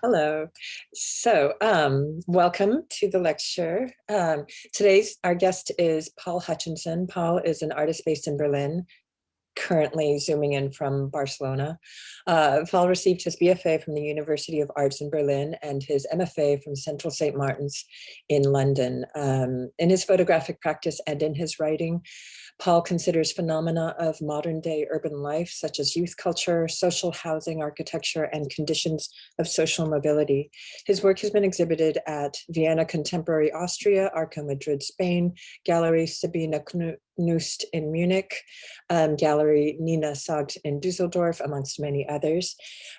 Hello. Welcome to the lecture. Today's our guest is Paul Hutchinson. Paul is an artist based in Berlin, currently zooming in from Barcelona. Paul received his BFA from the University of Arts in Berlin and his MFA from Central St. Martin's in London. In his photographic practice and in his writing, Paul considers phenomena of modern day urban life, such as youth culture, social housing, architecture, and conditions of social mobility. His work has been exhibited at Vienna Contemporary Austria, Arco Madrid, Spain, Gallery Sabine Knust in Munich, Gallery Nina Sagt in Dusseldorf, amongst many others.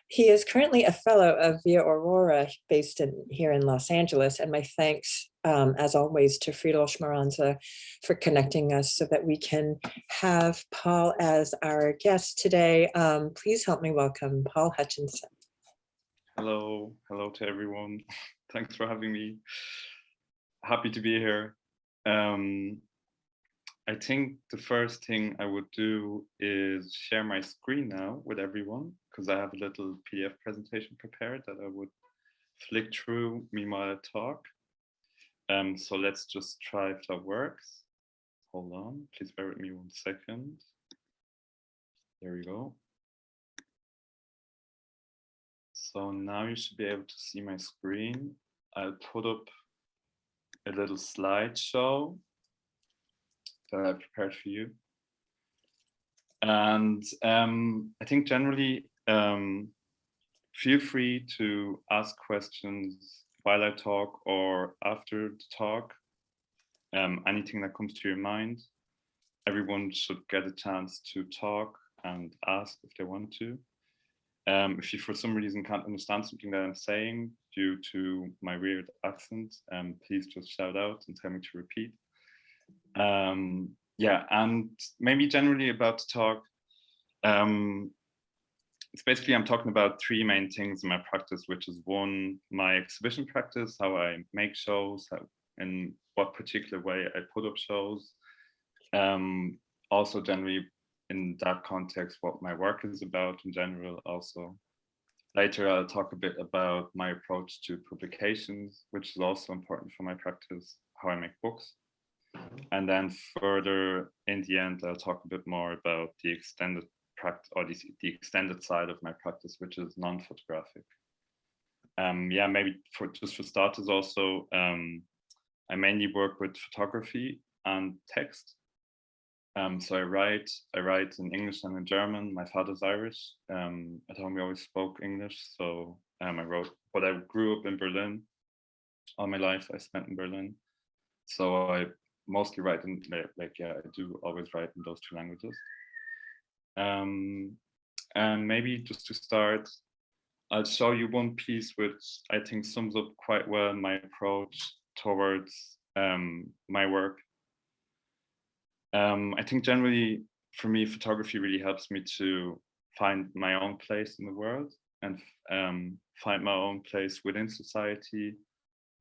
He is currently a fellow of Via Aurora, based here in Los Angeles, and my thanks, as always, to Friedel Schmaranza for connecting us so that we can have Paul as our guest today. Please help me welcome Paul Hutchinson. Hello to everyone. Thanks for having me. Happy to be here. I think the first thing I would do is share my screen now with everyone, because I have a little PDF presentation prepared that I would flick through meanwhile I talk. So let's just try if that works. Hold on, please bear with me 1 second. There we go. So now you should be able to see my screen. I'll put up a little slideshow that I prepared for you. And I think generally, feel free to ask questions while I talk or after the talk. Anything that comes to your mind. Everyone should get a chance to talk and ask if they want to. If you for some reason can't understand something that I'm saying due to my weird accent, please just shout out and tell me to repeat. Yeah, and maybe generally about the talk. It's basically I'm talking about 3 main things in my practice, which is 1, my exhibition practice, how I make shows, in what particular way I put up shows. Also generally in that context, what my work is about in general also. Later, I'll talk a bit about my approach to publications, which is also important for my practice, how I make books. And then further in the end, I'll talk a bit more about the extended practice or the extended side of my practice, which is non-photographic. Yeah, maybe for starters also, I mainly work with photography and text. So I write in English and in German. My father's Irish. At home we always spoke English, so I wrote. But I grew up in Berlin. All my life I spent in Berlin, so I mostly write in I do always write in those 2 languages. And maybe just to start, I'll show you 1 piece which I think sums up quite well my approach towards my work. I think generally for me, photography really helps me to find my own place in the world and find my own place within society,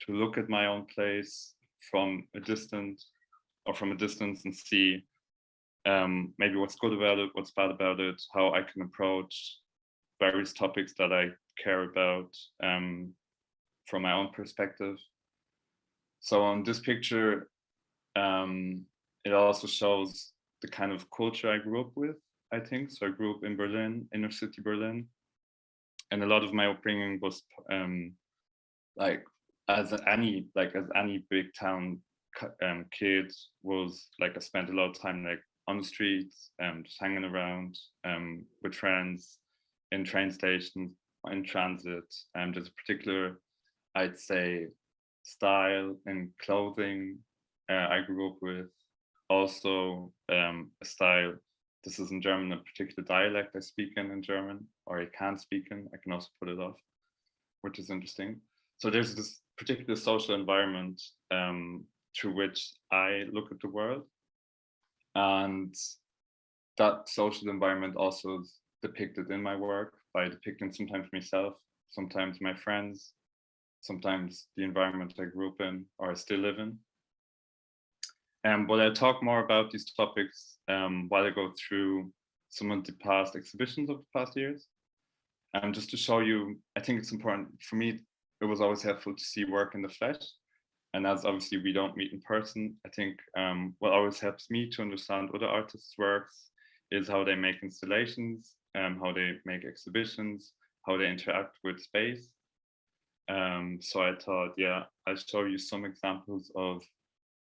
to look at my own place from a distance and see maybe what's good about it, what's bad about it, how I can approach various topics that I care about from my own perspective. So on this picture, it also shows the kind of culture I grew up with, I think. So I grew up in Berlin, inner city Berlin. And a lot of my upbringing was as any big town kid was I spent a lot of time on the streets, just hanging around with friends, in train stations, in transit. There's a particular, I'd say, style and clothing I grew up with. Also a style, this is in German, a particular dialect I speak in German, or I can speak in. I can also put it off, which is interesting. So there's this particular social environment through which I look at the world. And that social environment also is depicted in my work by depicting sometimes myself, sometimes my friends, sometimes the environment I grew up in or I still live in. But I'll talk more about these topics while I go through some of the past exhibitions of the past years. just to show you, I think it's important for me. It was always helpful to see work in the flesh, and as obviously we don't meet in person, I think what always helps me to understand other artists' works is how they make installations, how they make exhibitions, how they interact with space. So I thought, yeah, I'll show you some examples of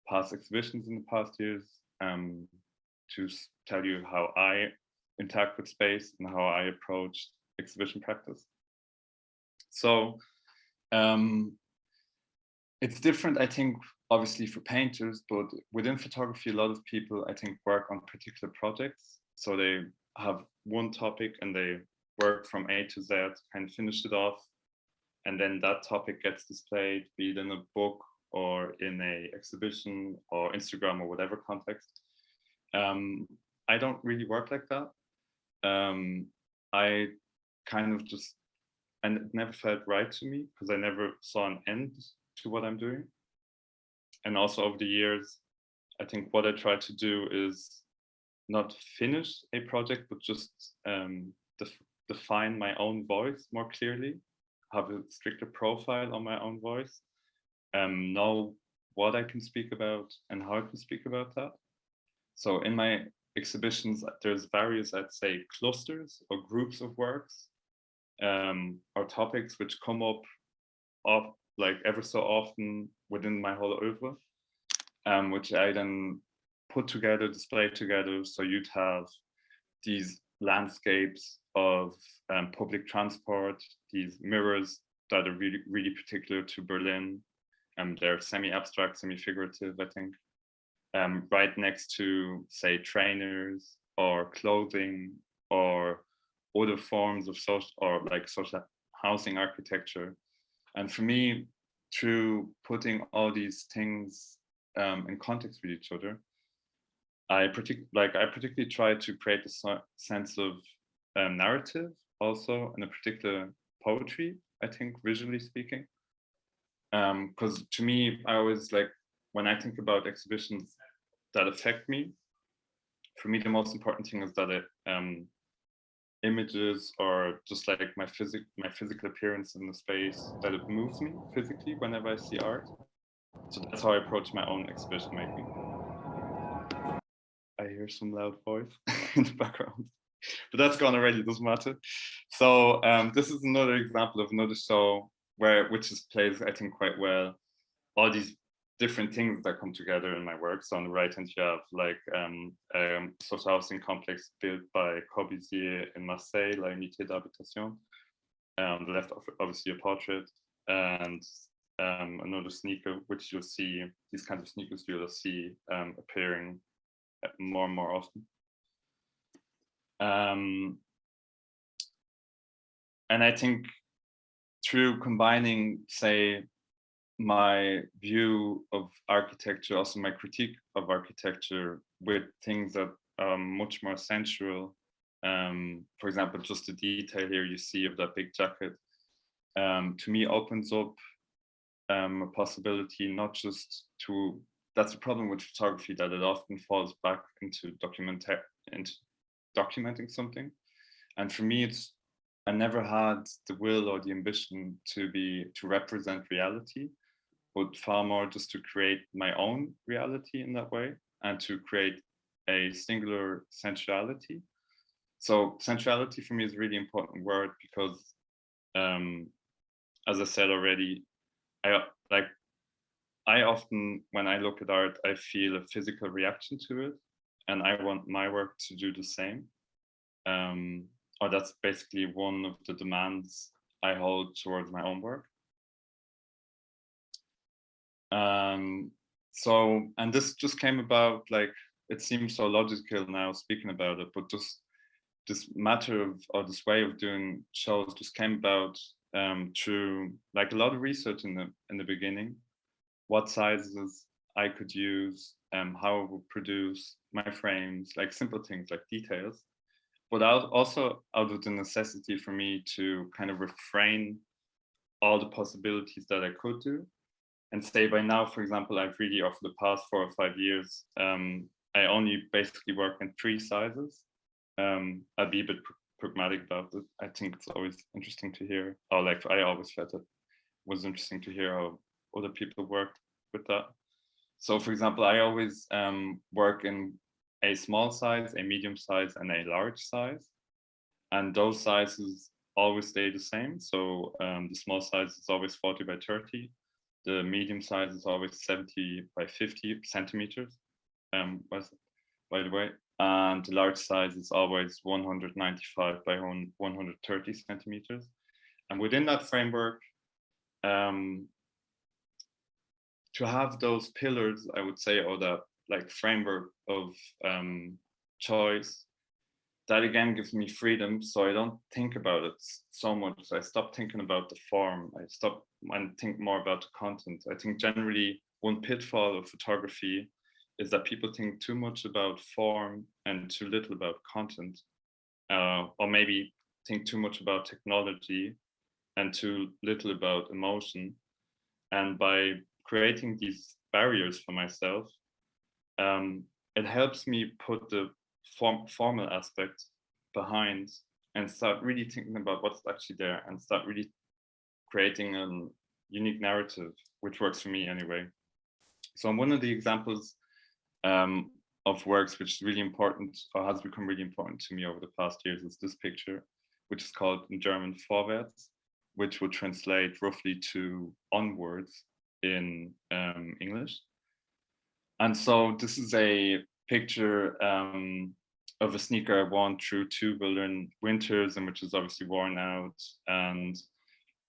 past exhibitions in the past years, to tell you how I interact with space and how I approach exhibition practice. So it's different, I think, obviously for painters, but within photography, a lot of people, I think, work on particular projects. So they have one topic and they work from A to Z, kind of finish it off. And then that topic gets displayed, be it in a book or in a exhibition or Instagram or whatever context. I don't really work like that. I kind of just, and it never felt right to me because I never saw an end to what I'm doing. And also over the years, I think what I try to do is not finish a project, but just define my own voice more clearly, have a stricter profile on my own voice, know what I can speak about and how I can speak about that. So in my exhibitions, there's various, I'd say, clusters or groups of works or topics which come up like ever so often within my whole oeuvre, which I then put together, display together. So you'd have these landscapes of public transport, these mirrors that are really, really particular to Berlin. They're semi-abstract, semi-figurative, I think. Right next to, say, trainers or clothing or other forms of social or like social housing architecture. And for me, through putting all these things in context with each other, I particularly try to create a sense of narrative also, and a particular poetry, I think, visually speaking. Because to me, I always like, when I think about exhibitions that affect me, for me, the most important thing is that it images or just like my physical appearance in the space, that it moves me physically whenever I see art. So that's how I approach my own exhibition making. I hear some loud voice in the background, but that's gone already, doesn't matter. So this is another example of another show which just plays, I think, quite well all these different things that come together in my work. So on the right hand, you have like social housing complex built by Corbusier in Marseille, La Unité d'Habitation. On the left, obviously, a portrait, and another sneaker, which you'll see, these kinds of sneakers you'll see appearing more and more often. And I think through combining, say, my view of architecture, also my critique of architecture, with things that are much more sensual. For example, just the detail here you see of that big jacket, to me opens up a possibility not just to, that's the problem with photography, that it often falls back into documenting something. And for me, I never had the will or the ambition to represent reality, but far more just to create my own reality in that way, and to create a singular sensuality. So sensuality for me is a really important word because, as I said already, I often, when I look at art, I feel a physical reaction to it, and I want my work to do the same. Or that's basically one of the demands I hold towards my own work. So, and this just came about, like, it seems so logical now speaking about it, but just this matter of, or this way of doing shows just came about through like a lot of research in the beginning, what sizes I could use, how I would produce my frames, like simple things like details, but also out of the necessity for me to kind of refrain all the possibilities that I could do. And say by now, for example, I've really, over the past 4 or 5 years, I only basically work in 3 sizes. I'll be a bit pragmatic about it. I think it's always interesting to hear, or like I always felt it was interesting to hear how other people work with that. So for example, I always work in a small size, a medium size, and a large size. And those sizes always stay the same. So the small size is always 40 by 30. The medium size is always 70 by 50 centimeters, by the way. And the large size is always 195 by 130 centimeters. And within that framework, to have those pillars, I would say, or that like framework of choice, that again gives me freedom. So I don't think about it so much. I stop thinking about the form. I stop and think more about the content. I think generally one pitfall of photography is that people think too much about form and too little about content, or maybe think too much about technology and too little about emotion. And by creating these barriers for myself, it helps me put the formal aspect behind and start really thinking about what's actually there and start really creating a unique narrative, which works for me anyway. So one of the examples of works which is really important or has become really important to me over the past years is this picture, which is called in German Vorwärts, which would translate roughly to onwards in English. And so this is a picture of a sneaker I worn through 2 Berlin winters and which is obviously worn out. And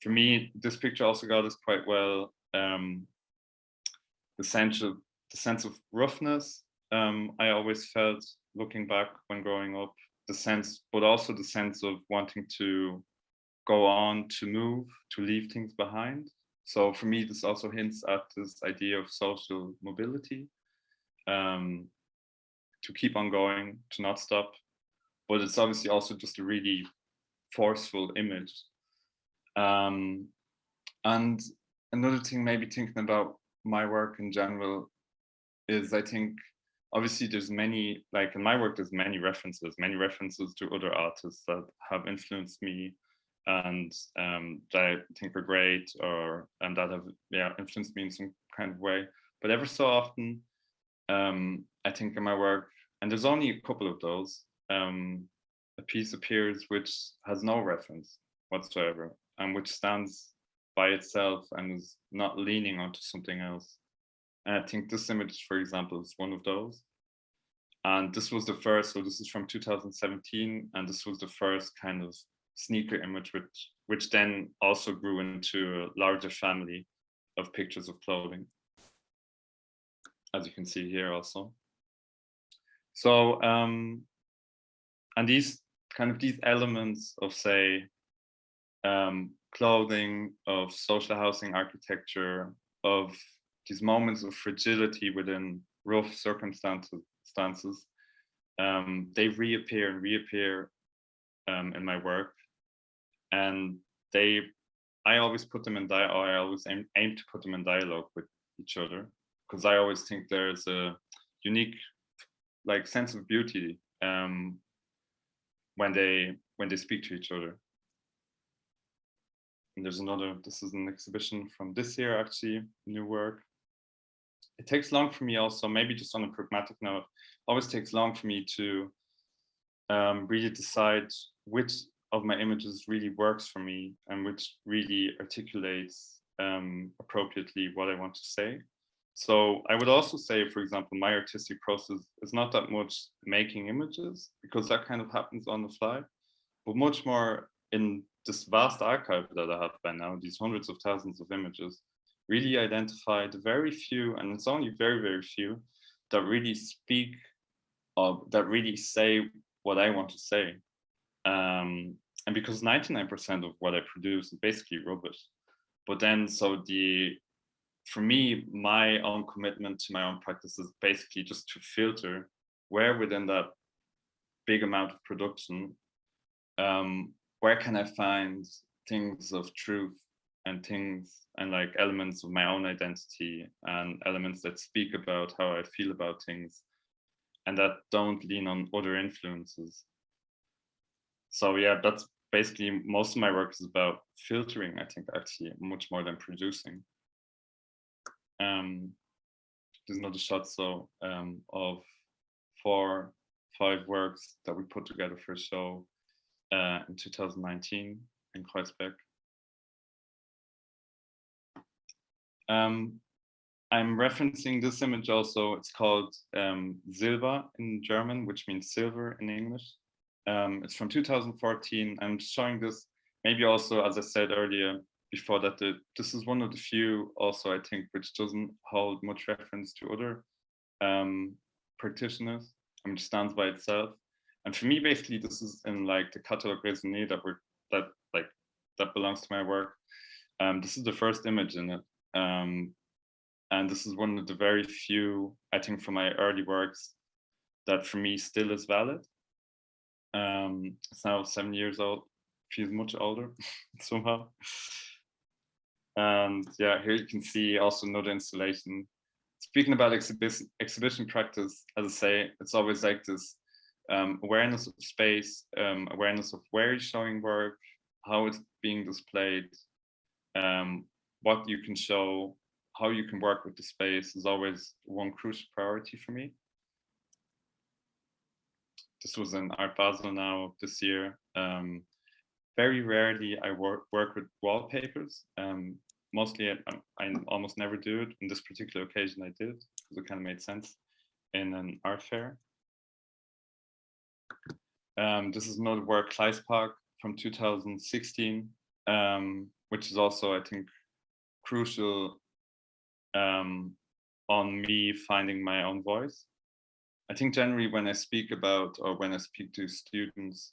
for me, this picture also got us quite well the sense of roughness I always felt looking back when growing up, but also the sense of wanting to go on, to move, to leave things behind. So for me, this also hints at this idea of social mobility, to keep on going, to not stop. But it's obviously also just a really forceful image. And another thing, maybe thinking about my work in general, is I think obviously there's many, like in my work, there's many references to other artists that have influenced me and that I think are great or that have influenced me in some kind of way. But ever so often, I think in my work, and there's only a couple of those, a piece appears which has no reference whatsoever and which stands by itself and is not leaning onto something else. And I think this image, for example, is one of those. And this was the first, so this is from 2017, and this was the first kind of sneaker image, which then also grew into a larger family of pictures of clothing, as you can see here also. So, and these elements of, say, clothing, of social housing architecture, of these moments of fragility within rough circumstances, they reappear and reappear in my work, and I always put them in I always aim to put them in dialogue with each other, because I always think there's a unique sense of beauty when they speak to each other. And there's another, this is an exhibition from this year, actually, new work. It takes long for me also, maybe just on a pragmatic note, always takes long for me to really decide which of my images really works for me and which really articulates appropriately what I want to say. So I would also say, for example, my artistic process is not that much making images, because that kind of happens on the fly, but much more in this vast archive that I have by now, these hundreds of thousands of images, really identify the very few, and it's only very, very few, that really speak, or that really say what I want to say. And because 99% of what I produce is basically rubbish. But then, for me, my own commitment to my own practice is basically just to filter where within that big amount of production, where can I find things of truth and things and elements of my own identity and elements that speak about how I feel about things and that don't lean on other influences. So yeah, that's basically most of my work is about filtering, I think, actually, much more than producing. There's another shot of 4-5 works that we put together for a show in 2019 in Kreuzberg. I'm referencing this image also. It's called Silber in German, which means silver in English. It's from 2014. I'm showing this maybe also, as I said earlier, before that, this is one of the few also, I think, which doesn't hold much reference to other practitioners. I mean, it stands by itself. And for me, basically, this is in like the Catalogue Raisonné that belongs to my work. This is the first image in it. And this is one of the very few, I think, from my early works that for me still is valid. It's now 7 years old, feels much older somehow. And yeah, here you can see also another installation. Speaking about exhibition practice, as I say, it's always like this awareness of space, awareness of where you're showing work, how it's being displayed, what you can show, how you can work with the space is always one crucial priority for me. This was in Art Basel now this year. Very rarely I work with wallpapers. Mostly I almost never do it. In this particular occasion I did, because it kind of made sense in an art fair. This is another work, Kleispark, from 2016, which is also, I think, crucial on me finding my own voice. I think generally when I speak about, or when I speak to students,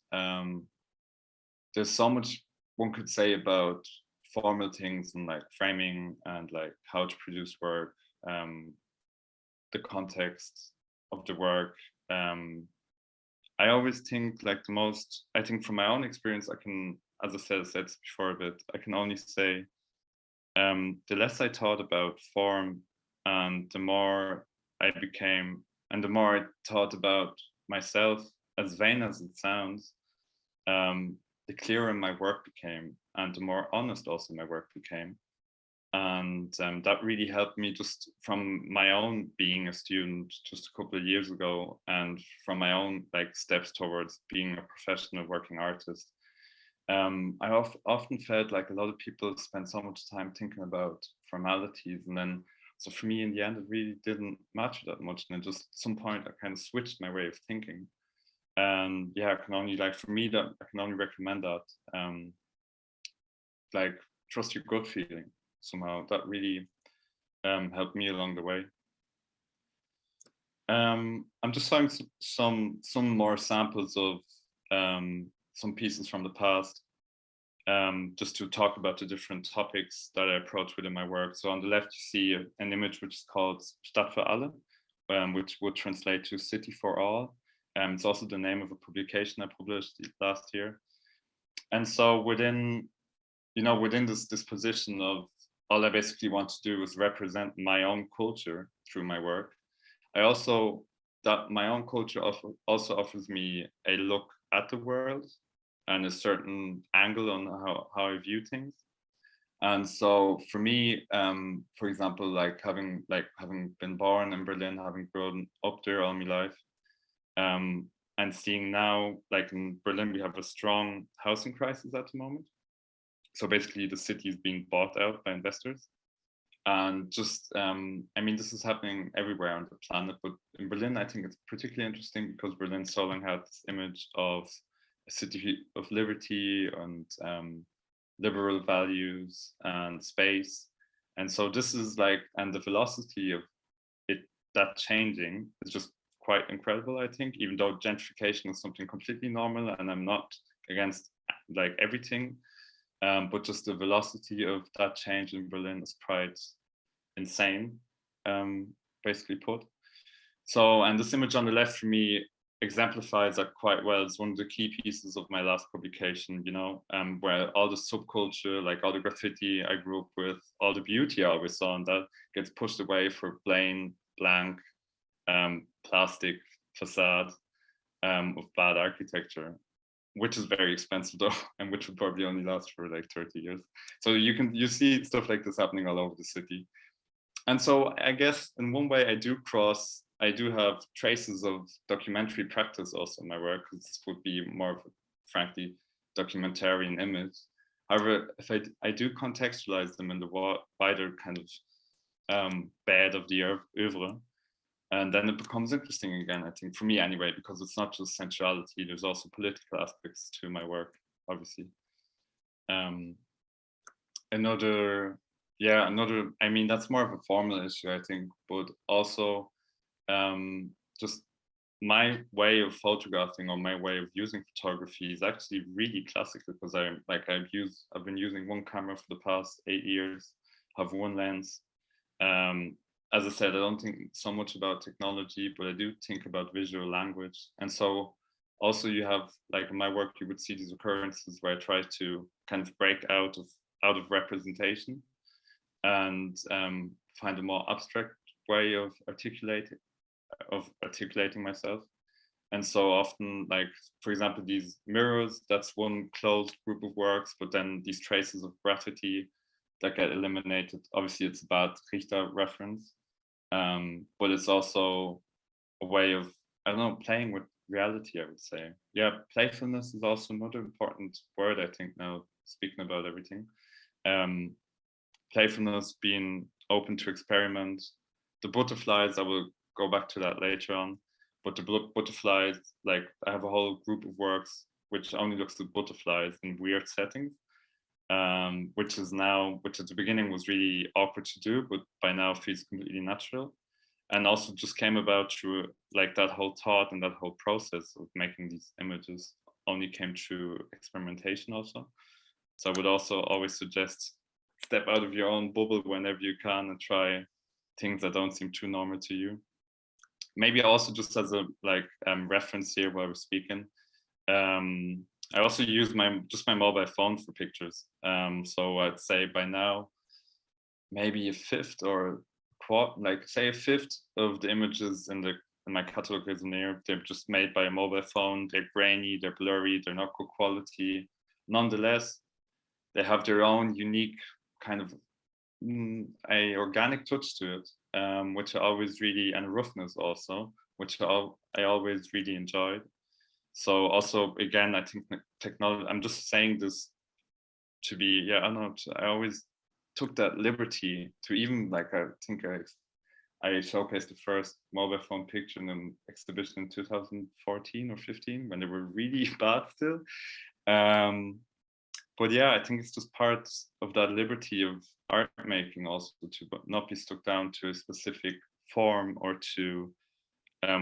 there's so much one could say about formal things and like framing and like how to produce work, the context of the work. I always think like the most, I think from my own experience, I can, as I said before a bit, I can only say the less I thought about form and the more I became, and the more I thought about myself, as vain as it sounds, the clearer my work became and the more honest also my work became. And that really helped me just from my own being a student just a couple of years ago and from my own like steps towards being a professional working artist. I often felt like a lot of people spend so much time thinking about formalities, and then so for me in the end it really didn't matter that much, and then just at some point I kind of switched my way of thinking. And yeah, I can only like for me that I can only recommend that like trust your gut feeling somehow. That really helped me along the way. I'm just showing some more samples of some pieces from the past, just to talk about the different topics that I approach within my work. So on the left, you see an image which is called Stadt für alle, which would translate to City for All. It's also the name of a publication I published last year. And so within this position of all I basically want to do is represent my own culture through my work. That my own culture also offers me a look at the world and a certain angle on how I view things. And so for me, for example, like having been born in Berlin, having grown up there all my life, and seeing now, like in Berlin, we have a strong housing crisis at the moment. So basically the city is being bought out by investors. And just, I mean, this is happening everywhere on the planet, but in Berlin, I think it's particularly interesting because Berlin so long had this image of a city of liberty and liberal values and space. And so this is like, and the velocity of that changing is just quite incredible, I think, even though gentrification is something completely normal and I'm not against like everything. But just the velocity of that change in Berlin is quite insane, basically put. So, and this image on the left for me exemplifies that quite well. It's one of the key pieces of my last publication, where all the subculture, like all the graffiti I grew up with, all the beauty I always saw in that gets pushed away for plain, blank, plastic facade of bad architecture. which is very expensive though, and which would probably only last for like 30 years. So you see stuff like this happening all over the city. And so I guess in one way I do have traces of documentary practice also in my work, because this would be more of a, frankly, documentarian image. However, if I do contextualize them in the wider kind of bed of the oeuvre, and then it becomes interesting again, I think, for me anyway, because it's not just sensuality, there's also political aspects to my work, obviously. Another, I mean, that's more of a formal issue, I think, but also just my way of photographing or my way of using photography is actually really classical, because I've been using one camera for the past 8 years, have one lens. As I said, I don't think so much about technology, but I do think about visual language. And so also you have, like in my work, you would see these occurrences where I try to kind of break out of representation and find a more abstract way of articulating myself. And so often, like, for example, these mirrors, that's one closed group of works, but then these traces of graffiti that get eliminated. Obviously, it's a bad Richter reference, but it's also a way of, I don't know, playing with reality, I would say. Yeah, playfulness is also another important word, I think, now, speaking about everything. Playfulness, being open to experiment. The butterflies, I will go back to that later on, but the butterflies, like, I have a whole group of works which only looks at butterflies in weird settings, which at the beginning was really awkward to do, but by now feels completely natural. And also just came about through, like, that whole thought and that whole process of making these images only came through experimentation also. So I would also always suggest step out of your own bubble whenever you can and try things that don't seem too normal to you. Maybe also just as a reference here while we're speaking, I also use my mobile phone for pictures. So I'd say by now, maybe a fifth or a fifth of the images in my catalog is near. They're just made by a mobile phone. They're grainy, they're blurry, they're not good quality. Nonetheless, they have their own unique kind of a organic touch to it, which I always really, and roughness also, which I always really enjoyed. So also, again, I think technology, I'm just saying this to be, I don't know, I always took that liberty to even, like, I think I showcased the first mobile phone picture in an exhibition in 2014 or 15 when they were really bad still. But yeah, I think it's just part of that liberty of art making also, to not be stuck down to a specific form or to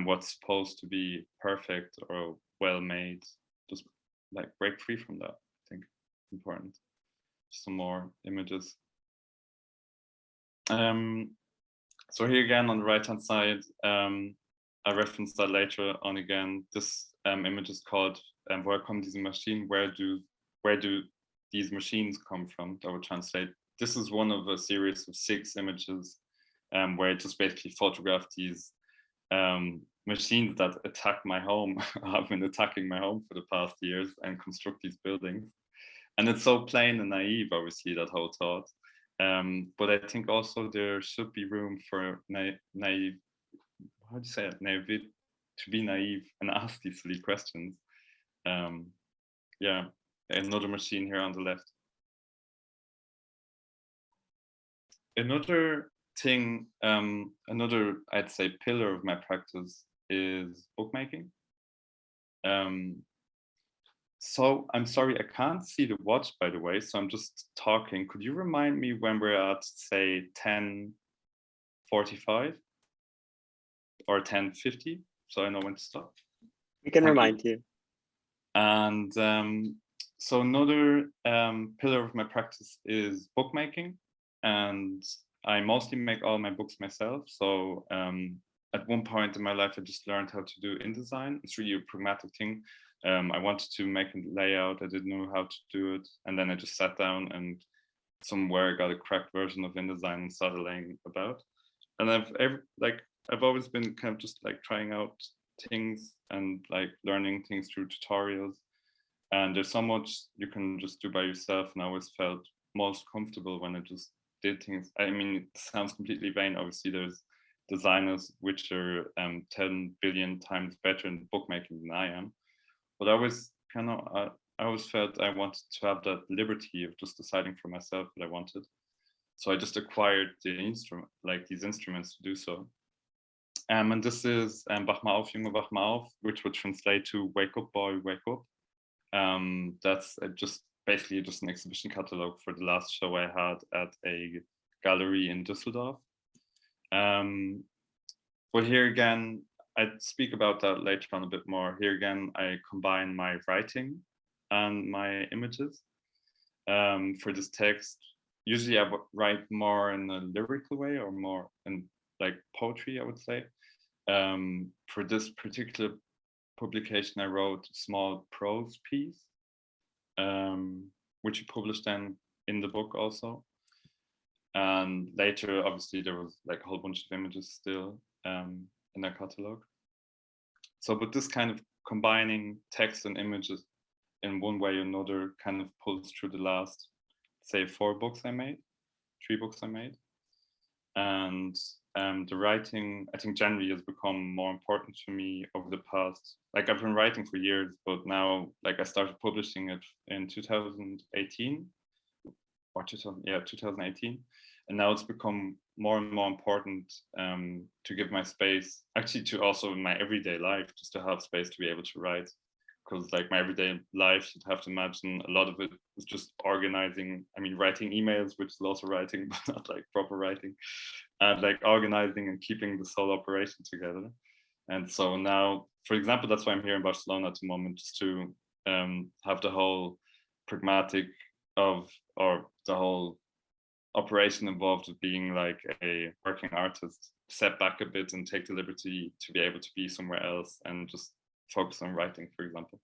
what's supposed to be perfect or well made. Just like break free from that, I think important. Some more images. So here again on the right hand side, I referenced that later on again. This image is called "Woher kommen diese Maschinen?" Where do these machines come from? I would translate. This is one of a series of 6 images where I just basically photographed these machines that attack my home, have been attacking my home for the past years, and construct these buildings. And it's so plain and naive, obviously, that whole thought. But I think also there should be room for naive, how do you say it, naive, to be naive and ask these silly questions. Yeah, another machine here on the left. Another thing, another, I'd say, pillar of my practice is bookmaking. So I'm sorry, I can't see the watch, by the way, so I'm just talking. Could you remind me when we're at, say, 10:45 or 10:50, so I know when to stop? We can remind you. And so another pillar of my practice is bookmaking, and I mostly make all my books myself. So at one point in my life, I just learned how to do InDesign. It's really a pragmatic thing. I wanted to make a layout. I didn't know how to do it. And then I just sat down and somewhere got a cracked version of InDesign and started laying about. And I've always been kind of just like trying out things and like learning things through tutorials. And there's so much you can just do by yourself, and I always felt most comfortable when I just did things. I mean, it sounds completely vain. Obviously, there's designers which are 10 billion times better in bookmaking than I am, but I always I always felt I wanted to have that liberty of just deciding for myself what I wanted. So I just acquired the instrument, like these instruments to do so. And this is Wach mal auf, Junge, wach mal auf, which would translate to Wake Up, Boy, Wake Up. That's just basically just an exhibition catalog for the last show I had at a gallery in Düsseldorf. But here again, I'd speak about that later on a bit more. Here again, I combine my writing and my images. For this text, usually I write more in a lyrical way or more in like poetry, I would say. For this particular publication, I wrote a small prose piece, which we published then in the book also. And later, obviously, there was like a whole bunch of images still in their catalog. So, but this kind of combining text and images in one way or another kind of pulls through the last, say, 3 books I made. And the writing, I think, generally has become more important to me over the past, like I've been writing for years, but now like I started publishing it in 2018 or 2018. And now it's become more and more important to give my space, actually to also in my everyday life, just to have space to be able to write. Because like my everyday life, you'd have to imagine a lot of it is just organizing. I mean, writing emails, which is also writing, but not like proper writing, and like organizing and keeping this whole operation together. And so now, for example, that's why I'm here in Barcelona at the moment, just to have the whole pragmatic of, or the whole operation involved with being like a working artist, set back a bit and take the liberty to be able to be somewhere else and just focus on writing, for example.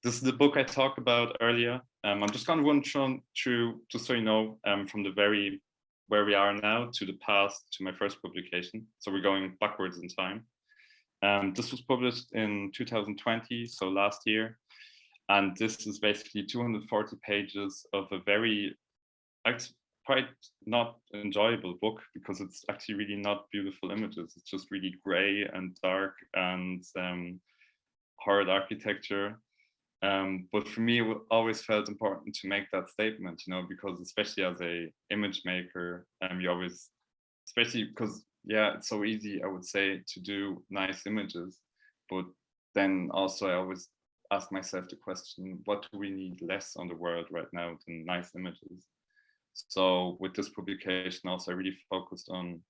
This is the book I talked about earlier. I'm just going to run through, just so you know, from the very where we are now to the past, to my first publication. So we're going backwards in time. This was published in 2020, so last year. And this is basically 240 pages of a very, quite not enjoyable book, because it's actually really not beautiful images. It's just really gray and dark and horrid architecture. But for me, it always felt important to make that statement, you know, because especially as a image maker, you always, especially because, yeah, it's so easy, I would say, to do nice images. But then also I always ask myself the question, what do we need less on the world right now than nice images? So with this publication also, I really focused on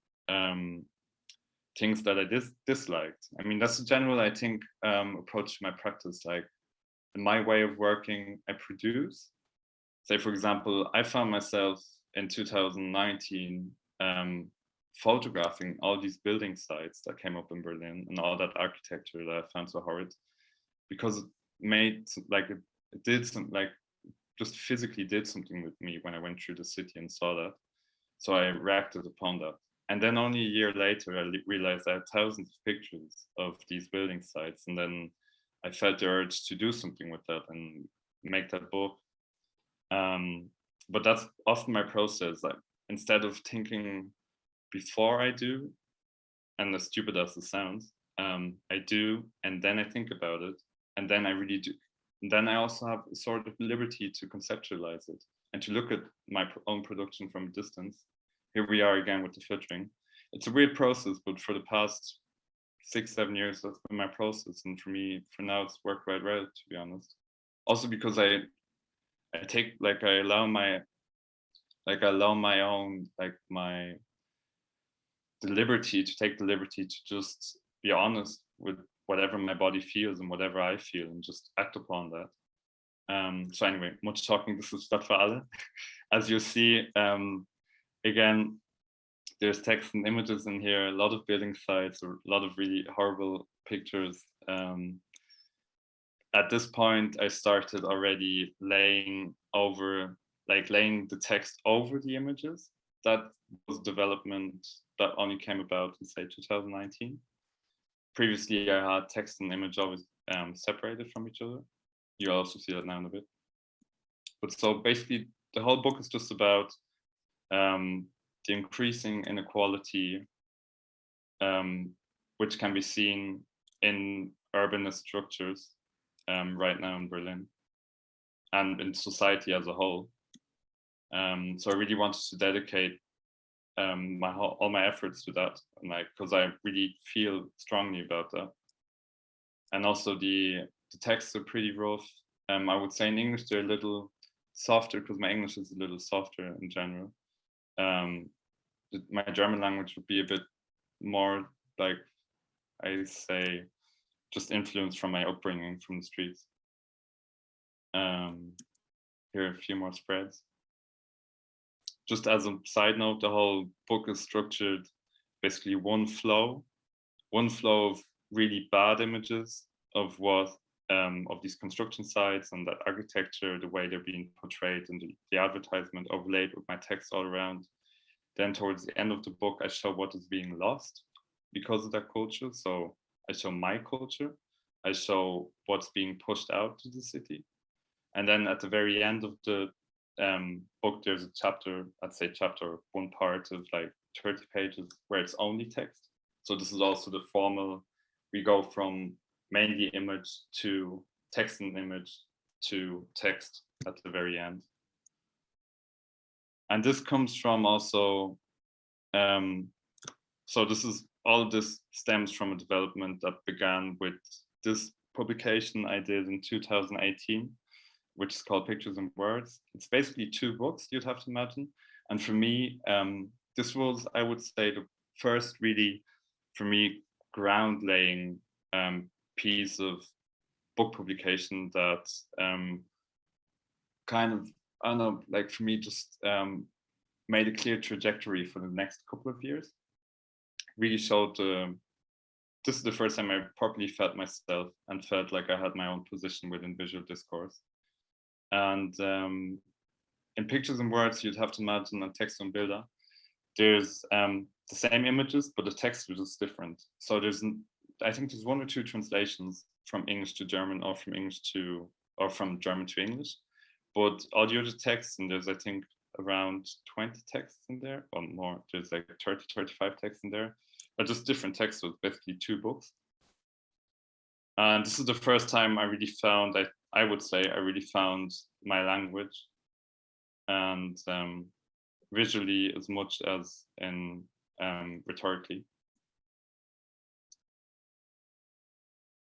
things that I disliked. I mean, that's a general, I think, approach to my practice. Like, in my way of working, I produce. Say, for example, I found myself in 2019 photographing all these building sites that came up in Berlin and all that architecture that I found so horrid, because it made, like, it did some, like, just physically did something with me when I went through the city and saw that. So I reacted upon that. And then only a year later, I realized I had thousands of pictures of these building sites. And then I felt the urge to do something with that and make that book. But that's often my process. Like, instead of thinking before I do, and as stupid as it sounds, I do, and then I think about it, and then I really do. And then I also have a sort of liberty to conceptualize it and to look at my own production from a distance. Here we are again with the filtering. It's a weird process, but for the past 6-7 years, that's been my process. And for me, for now, it's worked quite well, to be honest. Also because I take, like, I allow my own, like, the liberty to take the liberty to just be honest with whatever my body feels and whatever I feel, and just act upon that. So anyway, much talking, this is Stadt für alle. As you see, again, there's text and images in here, a lot of building sites, a lot of really horrible pictures. At this point, I started already laying the text over the images. That was development that only came about in, say, 2019. Previously, I had text and image always separated from each other. You also see that now in a bit. But so basically, the whole book is just about the increasing inequality, which can be seen in urbanist structures right now in Berlin and in society as a whole. So I really wanted to dedicate all my efforts to that, and because I really feel strongly about that. And also the texts are pretty rough. I would say in English they're a little softer because my English is a little softer in general. My German language would be a bit more like, I say, just influenced from my upbringing from the streets. Here are a few more spreads. Just as a side note, the whole book is structured basically one flow of really bad images of of these construction sites and that architecture, the way they're being portrayed, and the advertisement overlaid with my text all around. Then towards the end of the book, I show what is being lost because of that culture. So I show my culture, I show what's being pushed out to the city. And then at the very end of the book, there's a chapter, one part of like 30 pages where it's only text. So this is also the formal, we go from mainly image to text and image to text at the very end. And this comes from also, so all of this stems from a development that began with this publication I did in 2018, which is called Pictures and Words. It's basically 2 books, you'd have to imagine. And for me, this was, I would say, the first really, for me, ground laying piece of book publication that kind of, I don't know, like for me, just made a clear trajectory for the next couple of years. Really showed, this is the first time I properly felt myself and felt like I had my own position within visual discourse. And in Pictures and Words, you'd have to imagine on Text und Bilder, there's the same images, but the text is just different. So I think there's 1 or 2 translations from English to German, or from German to English. But all the other texts, and there's, I think, around 20 texts in there, or more, there's like 30, 35 texts in there, are just different texts, so it's basically 2 books. And this is the first time I really found, I would say, I really found my language, and visually as much as in rhetorically.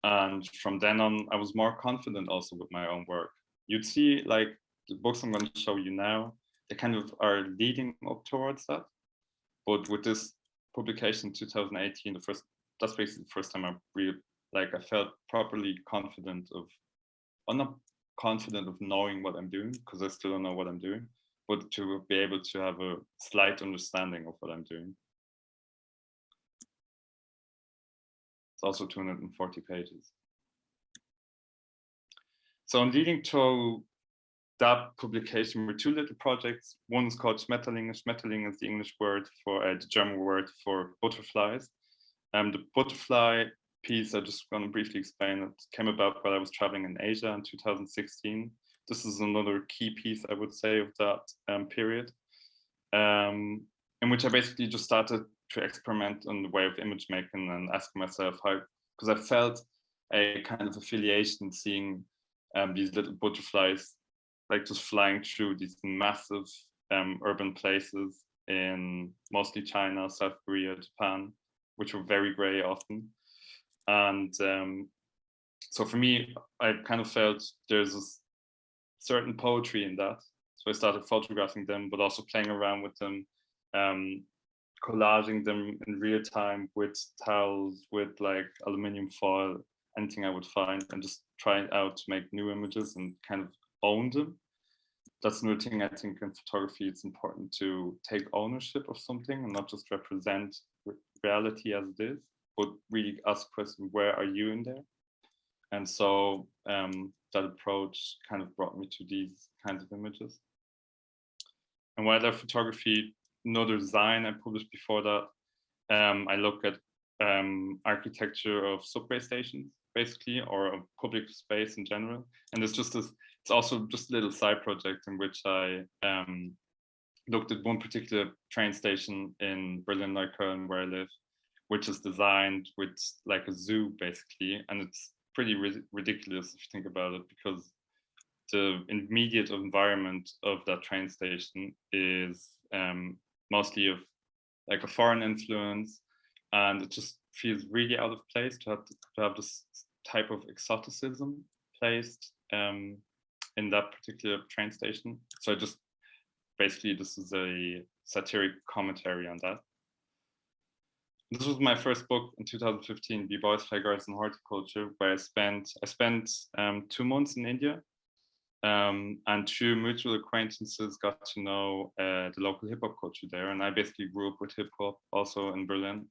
And from then on, I was more confident also with my own work. You'd see, like, the books I'm going to show you now, they kind of are leading up towards that. But with this publication in 2018, that's basically the first time I felt properly confident I'm not confident of knowing what I'm doing, because I still don't know what I'm doing, but to be able to have a slight understanding of what I'm doing. It's also 240 pages. So I'm leading to that publication with 2 little projects. One is called Schmetterlinge. Schmetterling is the English word for the German word for butterflies. The butterfly piece, I'm just going to briefly explain, it came about while I was traveling in Asia in 2016. This is another key piece, I would say, of that period, in which I basically just started to experiment on the way of image making and asking myself how, because I felt a kind of affiliation seeing these little butterflies like just flying through these massive urban places in mostly China, South Korea, Japan, which were very gray often. And so for me, I kind of felt there's a certain poetry in that. So I started photographing them, but also playing around with them, collaging them in real time with towels, with like aluminium foil, anything I would find, and just trying out to make new images and kind of own them. That's another thing I think in photography, it's important to take ownership of something and not just represent reality as it is, but really ask the question, where are you in there? And so that approach kind of brought me to these kinds of images. And wildlife photography, another design I published before that, I look at architecture of subway stations. basically, or a public space in general. And it's also just a little side project in which I looked at one particular train station in Berlin, Neukölln, where I live, which is designed with like a zoo basically, and it's pretty ridiculous if you think about it, because the immediate environment of that train station is mostly of like a foreign influence, and it just feels really out of place to have this type of exoticism placed in that particular train station. So I just basically, this is a satiric commentary on that. This was my first book in 2015, Be Boys, Fly Girls and Horticulture, where I spent 2 months in India, and through mutual acquaintances got to know the local hip hop culture there. And I basically grew up with hip hop also in Berlin.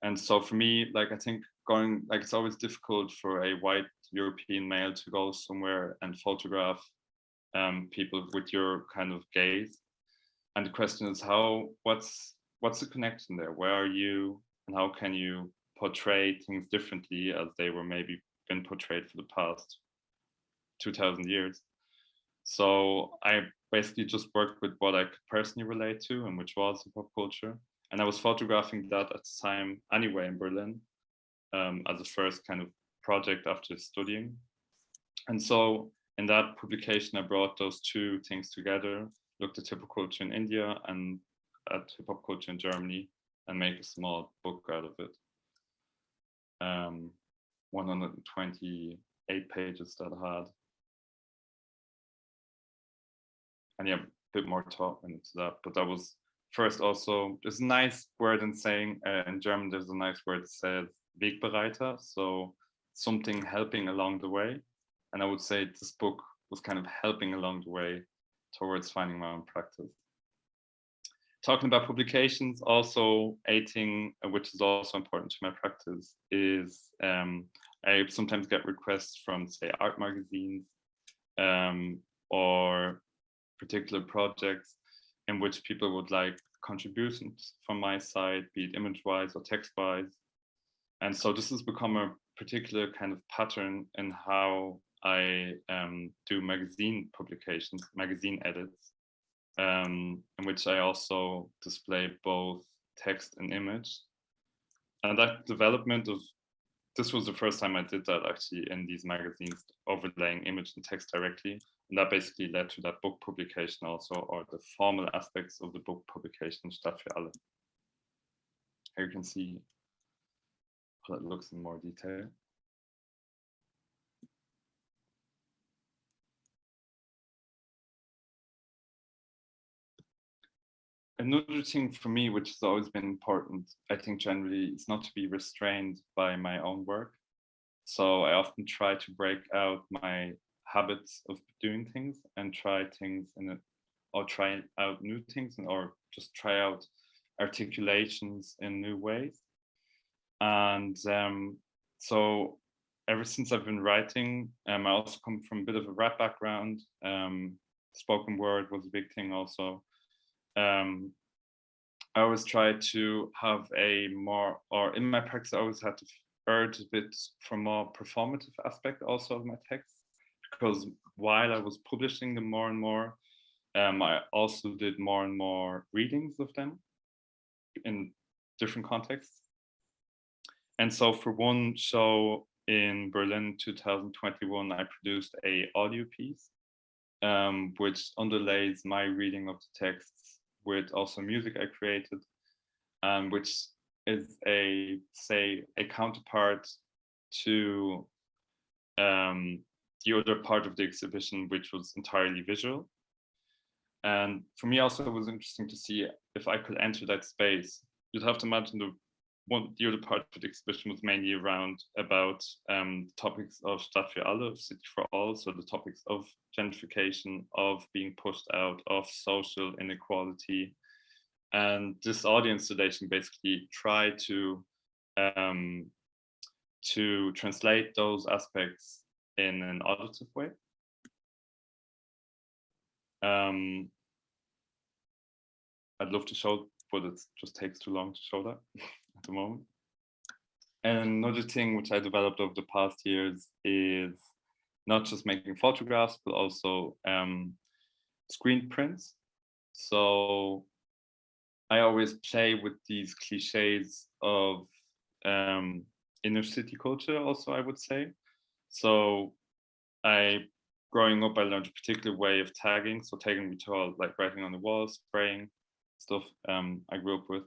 And so for me, like, I think it's always difficult for a white European male to go somewhere and photograph people with your kind of gaze. And the question is, what's the connection there? Where are you, and how can you portray things differently as they were maybe been portrayed for the past 2000 years? So I basically just worked with what I could personally relate to, and which was hip hop culture. And I was photographing that at the time anyway in Berlin, as a first kind of project after studying. And so in that publication, I brought those two things together, looked at hip hop culture in India and at hip hop culture in Germany, and make a small book out of it. 128 pages that I had. And yeah, a bit more thought into that. But that was first also, there's a nice word in saying, in German, there's a nice word that says Wegbereiter, so something helping along the way. And I would say this book was kind of helping along the way towards finding my own practice. Talking about publications, also a thing which is also important to my practice is I sometimes get requests from, say, art magazines or particular projects in which people would like contributions from my side, be it image-wise or text-wise. And so this has become a particular kind of pattern in how I do magazine publications, magazine edits, in which I also display both text and image. And that development of, this was the first time I did that actually in these magazines, overlaying image and text directly. And that basically led to that book publication also, or the formal aspects of the book publication, Stadt für alle. Here you can see how it looks in more detail. Another thing for me, which has always been important, I think generally, is not to be restrained by my own work. So I often try to break out my habits of doing things and try things or try out new things, or just try out articulations in new ways. And so ever since I've been writing, I also come from a bit of a rap background. Spoken word was a big thing also. I always try to have a more, or in my practice, I always had to urge a bit for more performative aspect also of my texts, because while I was publishing them more and more, I also did more and more readings of them in different contexts. And so for one show in Berlin 2021, I produced an audio piece, which underlays my reading of the texts with also music I created, which is a counterpart to the other part of the exhibition, which was entirely visual. And for me also, it was interesting to see if I could enter that space. You'd have to imagine the other part of the exhibition was mainly about topics of Stadt für alle, City for All, so the topics of gentrification, of being pushed out, of social inequality. And this audio installation basically tried to translate those aspects in an auditive way. I'd love to show, but it just takes too long to show that at the moment. another thing which I developed over the past years is not just making photographs, but also screen prints. So I always play with these cliches of inner city culture also, I would say. So growing up, I learned a particular way of tagging. So tagging ritual, like writing on the walls, spraying stuff I grew up with.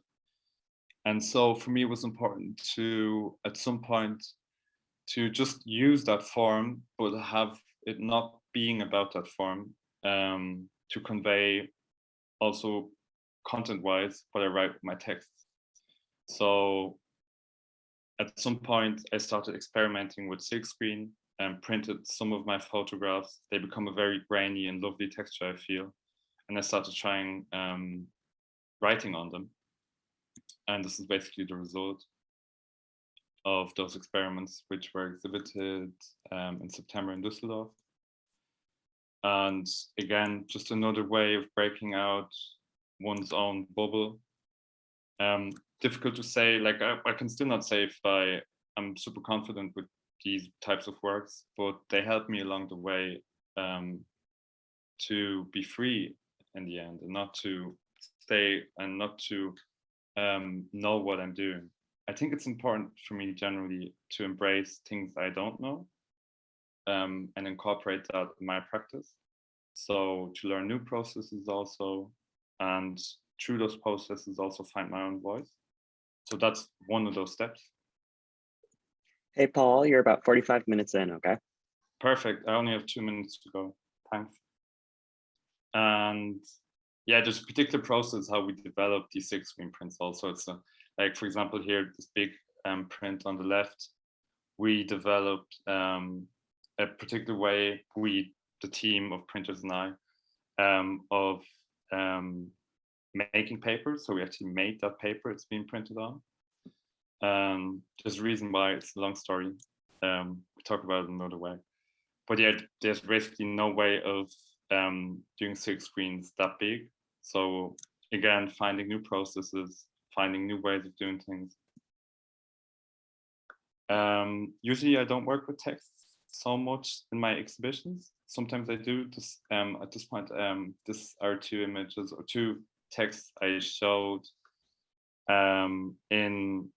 And so for me, it was important to, at some point, to just use that form, but have it not being about that form, to convey also content-wise what I write with my texts. So at some point, I started experimenting with silk screen and printed some of my photographs. They become a very grainy and lovely texture, I feel. And I started trying writing on them. And this is basically the result of those experiments, which were exhibited in September in Düsseldorf. And again, just another way of breaking out one's own bubble. Difficult to say, like I can still not say if I'm super confident with these types of works, but they help me along the way to be free in the end, and not to stay and not to know what I'm doing. I think it's important for me generally to embrace things I don't know and incorporate that in my practice. So to learn new processes also, and through those processes also find my own voice. So that's one of those steps. Hey, Paul, you're about 45 minutes in, okay? Perfect. I only have 2 minutes to go. Thanks. And yeah, there's a particular process how we develop these silk screen prints also. It's like, for example, here, this big print on the left, we developed a particular way, the team of printers and I, of making paper. So we actually made that paper it's being printed on. There's a reason why, it's a long story. We talk about it another way. But yeah, there's basically no way of doing silk screens that big. So again, finding new processes, finding new ways of doing things. Usually I don't work with texts so much in my exhibitions. Sometimes I do. At this point, these are 2 images or 2 texts I showed in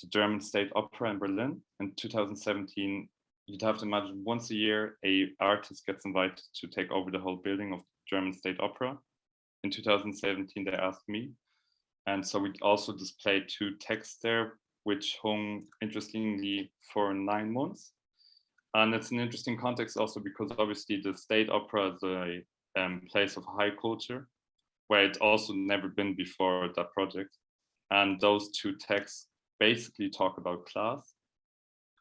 the German State Opera in Berlin in 2017. You'd have to imagine once a year, an artist gets invited to take over the whole building of the German State Opera. In 2017, they asked me. And so we also displayed 2 texts there, which hung interestingly for 9 months. And it's an interesting context also because obviously the State Opera is a place of high culture, where it's also never been before that project. And those 2 texts basically talk about class.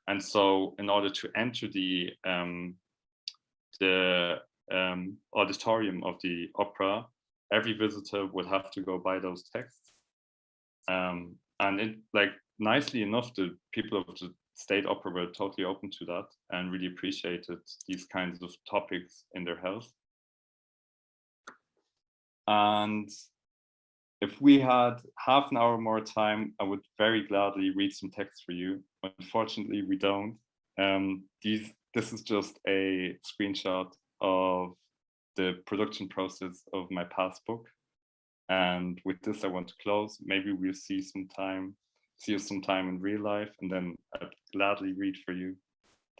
And so in order to enter the auditorium of the opera, every visitor would have to go by those texts. And it, like, nicely enough, the people of the State Opera were totally open to that and really appreciated these kinds of topics in their house. And if we had half an hour more time, I would very gladly read some text for you. Unfortunately, we don't. This is just a screenshot of the production process of my past book. And with this, I want to close. Maybe we'll see you sometime in real life, and then I'd gladly read for you.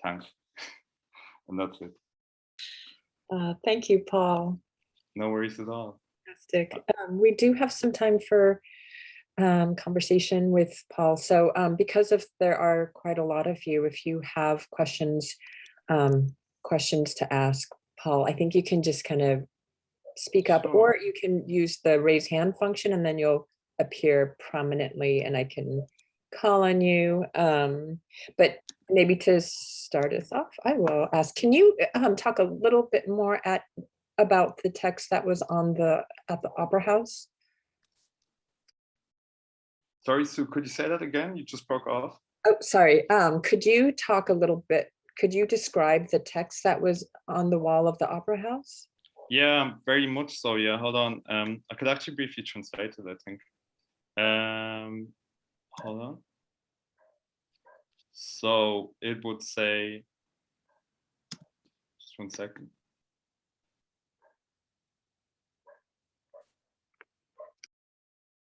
Thanks. And that's it. Thank you, Paul. No worries at all. Fantastic. We do have some time for conversation with Paul. So because there are quite a lot of you, if you have questions to ask Paul, I think you can just kind of speak up, or you can use the raise hand function, and then you'll appear prominently and I can call on you. But maybe to start us off, I will ask, can you talk a little bit more about the text that was at the Opera House? Sorry, Sue, could you say that again? You just broke off. Oh, sorry. Could you talk a little bit? Could you describe the text that was on the wall of the Opera House? Yeah, very much so. Yeah, hold on. I could actually briefly translate it, I think. Hold on. So it would say, just 1 second.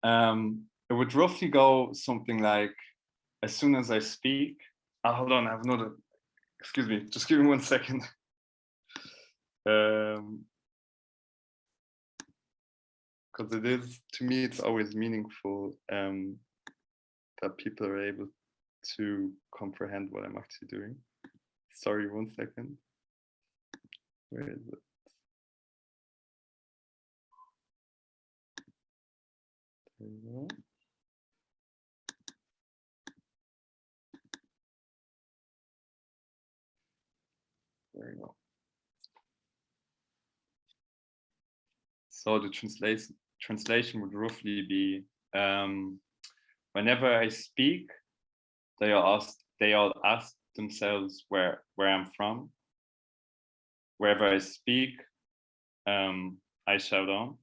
It would roughly go something like, as soon as I speak, hold on, I have another, excuse me, just give me 1 second. Because it is, to me, it's always meaningful that people are able to comprehend what I'm actually doing. Sorry, 1 second. Where is it? There you go. There you go. So the translation would roughly be, whenever I speak, they all ask themselves where I'm from. Wherever I speak, I shout on.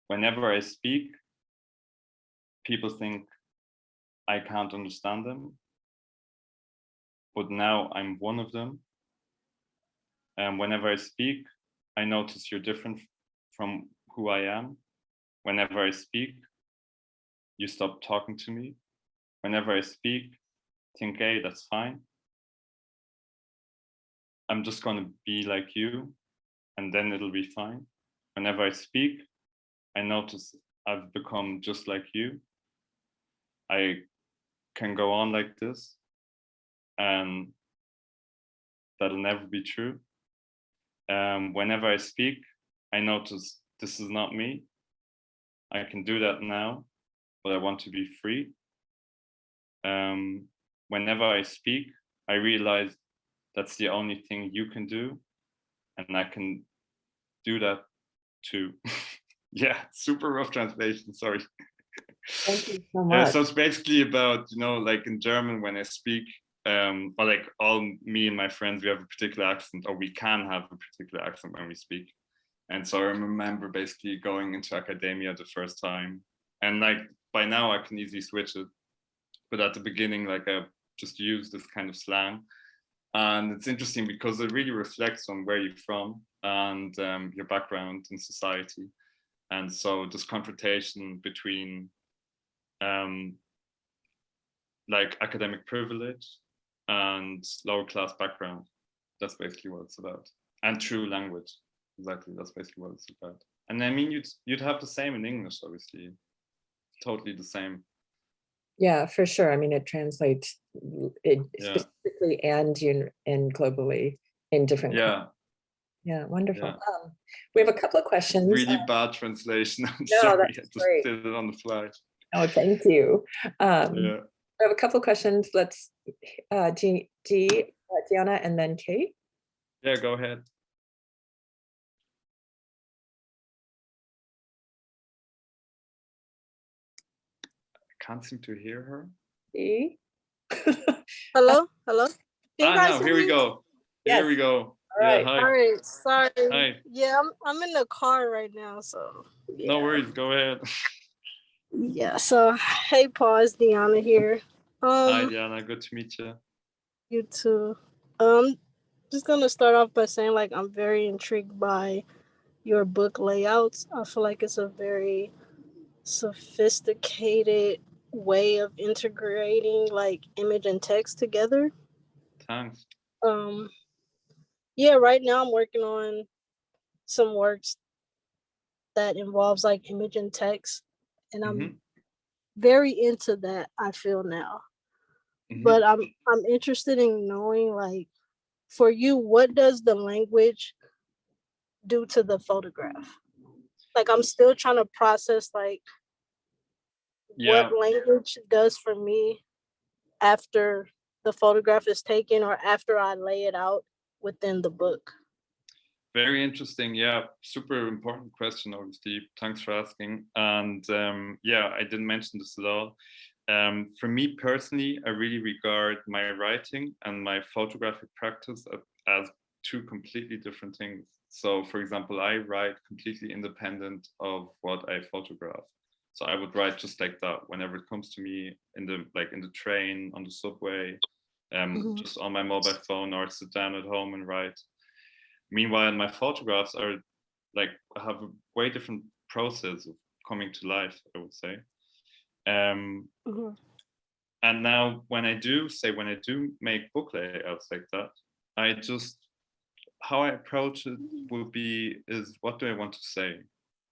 Whenever I speak, people think I can't understand them, but now I'm one of them. And whenever I speak, I notice you're different from who I am. Whenever I speak, you stop talking to me. Whenever I speak, think, hey, that's fine. I'm just going to be like you, and then it'll be fine. Whenever I speak, I notice I've become just like you. I can go on like this, and that'll never be true. Whenever I speak, I notice this is not me. I can do that now, but I want to be free. Whenever I speak, I realize that's the only thing you can do, and I can do that too. Yeah, super rough translation, sorry. Thank you so Yeah, much. so it's basically about, like in German, when I speak, or like all me and my friends, we have a particular accent, or we can have a particular accent when we speak. And so I remember basically going into academia the first time, and like by now I can easily switch it. But at the beginning, like I just used this kind of slang. And it's interesting because it really reflects on where you're from and your background in society. And so this confrontation between like academic privilege and lower class background, that's basically what it's about. And true language, exactly, that's basically what it's about. And I mean, you'd have the same in English, obviously, totally the same. Yeah, for sure. I mean, it translates it Yeah. specifically and globally in different. Yeah. Yeah, wonderful. Yeah. We have a couple of questions. Really bad translation. I'm No, sorry, that's I just great. did it on the fly. Oh, thank you. Yeah. We have a couple of questions. Let's Diana and then Kate. Yeah, go ahead. I can't seem to hear her. Dee? Hello? Hello? Can you guys No, hear here we me? go. Yes. Here we go. All right. Yeah, hi. All right, sorry. Hi. Yeah, I'm in the car right now, so yeah. No worries, go ahead. Yeah, so hey Paul, it's Deanna here. Hi Diana, good to meet you. You too. Just gonna start off by saying like I'm very intrigued by your book layouts. I feel like it's a very sophisticated way of integrating like image and text together. Thanks. Yeah, right now I'm working on some works that involves like image and text, and I'm very into that, I feel now. But I'm interested in knowing, like, for you, what does the language do to the photograph? Like, I'm still trying to process like what language does for me after the photograph is taken or after I lay it out within the book. Very interesting. Yeah, super important question, obviously. Thanks for asking. And yeah, I didn't mention this at all. For me personally, I really regard my writing and my photographic practice as two completely different things. So, for example, I write completely independent of what I photograph. So I would write just like that whenever it comes to me in the train, on the subway, just on my mobile phone, or sit down at home and write. Meanwhile, my photographs are like, have a way different process of coming to life, I would say. And now when I do make book layouts like that, I just, how I approach it would be, is what do I want to say?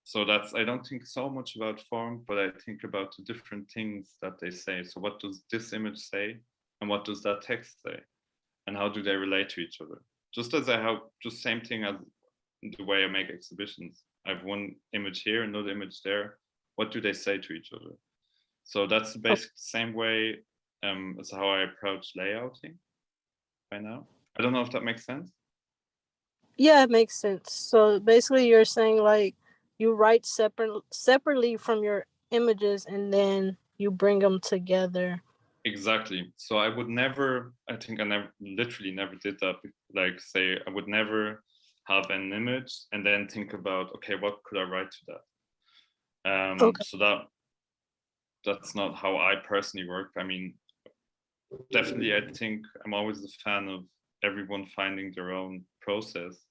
So that's, I don't think so much about form, but I think about the different things that they say. So what does this image say? And what does that text say? And how do they relate to each other? Just as I have, just same thing as the way I make exhibitions. I have one image here, another image there. What do they say to each other? So that's basically the same way as how I approach layouting by now. I don't know if that makes sense. Yeah, it makes sense. So basically you're saying like you write separately from your images and then you bring them together. Exactly. So I would never, I think I literally never did that. Like say, I would never have an image and then think about, okay, what could I write to that? Okay. So that's not how I personally work. I mean, definitely, I think I'm always a fan of everyone finding their own process.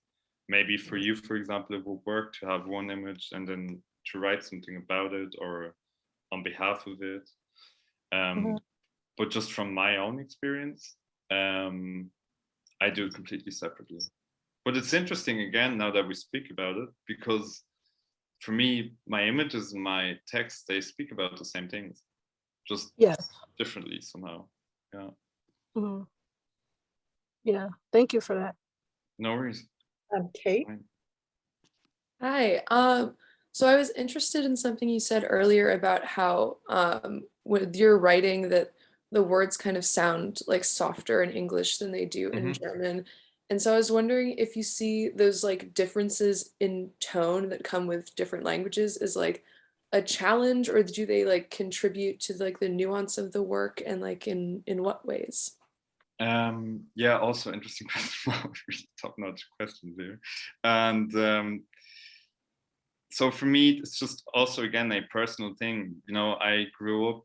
Maybe for you, for example, it will work to have one image and then to write something about it or on behalf of it. But just from my own experience, I do it completely separately. But it's interesting again, now that we speak about it, because for me, my images and my text, they speak about the same things, just differently somehow. Yeah. Yeah. Thank you for that. No worries. Kate? Hi. So I was interested in something you said earlier about how with your writing that the words kind of sound like softer in English than they do in German. And so I was wondering if you see those like differences in tone that come with different languages is like a challenge, or do they like contribute to like the nuance of the work, and like in what ways? Yeah, also interesting question. Really top-notch questions here. And so for me, it's just also again a personal thing. You know, I grew up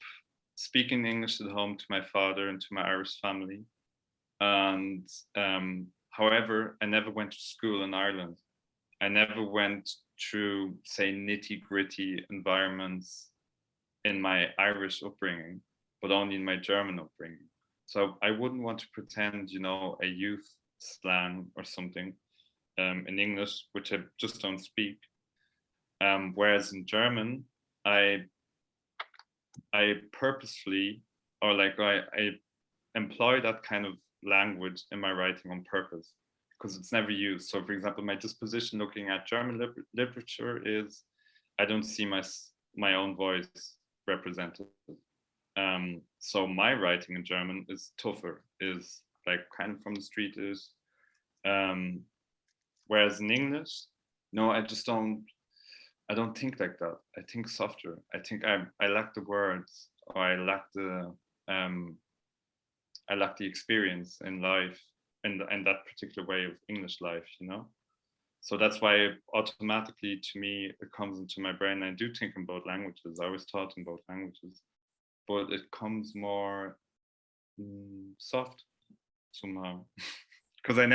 speaking English at home to my father and to my Irish family. And however, I never went to school in Ireland. I never went through, say, nitty-gritty environments in my Irish upbringing, but only in my German upbringing. So I wouldn't want to pretend, you know, a youth slang or something in English, which I just don't speak. Whereas in German, I purposefully, or like I employ that kind of language in my writing on purpose, because it's never used. So for example, my disposition looking at German literature is, I don't see my own voice represented. So my writing in German is tougher, is like kind of from the street is. Whereas in English, no, I don't think like that. I think softer. I think I lack the words, or I lack the experience in life, and that particular way of English life, you know. So that's why automatically, to me, it comes into my brain. I do think in both languages. I was taught in both languages, but it comes more soft somehow. Because I'm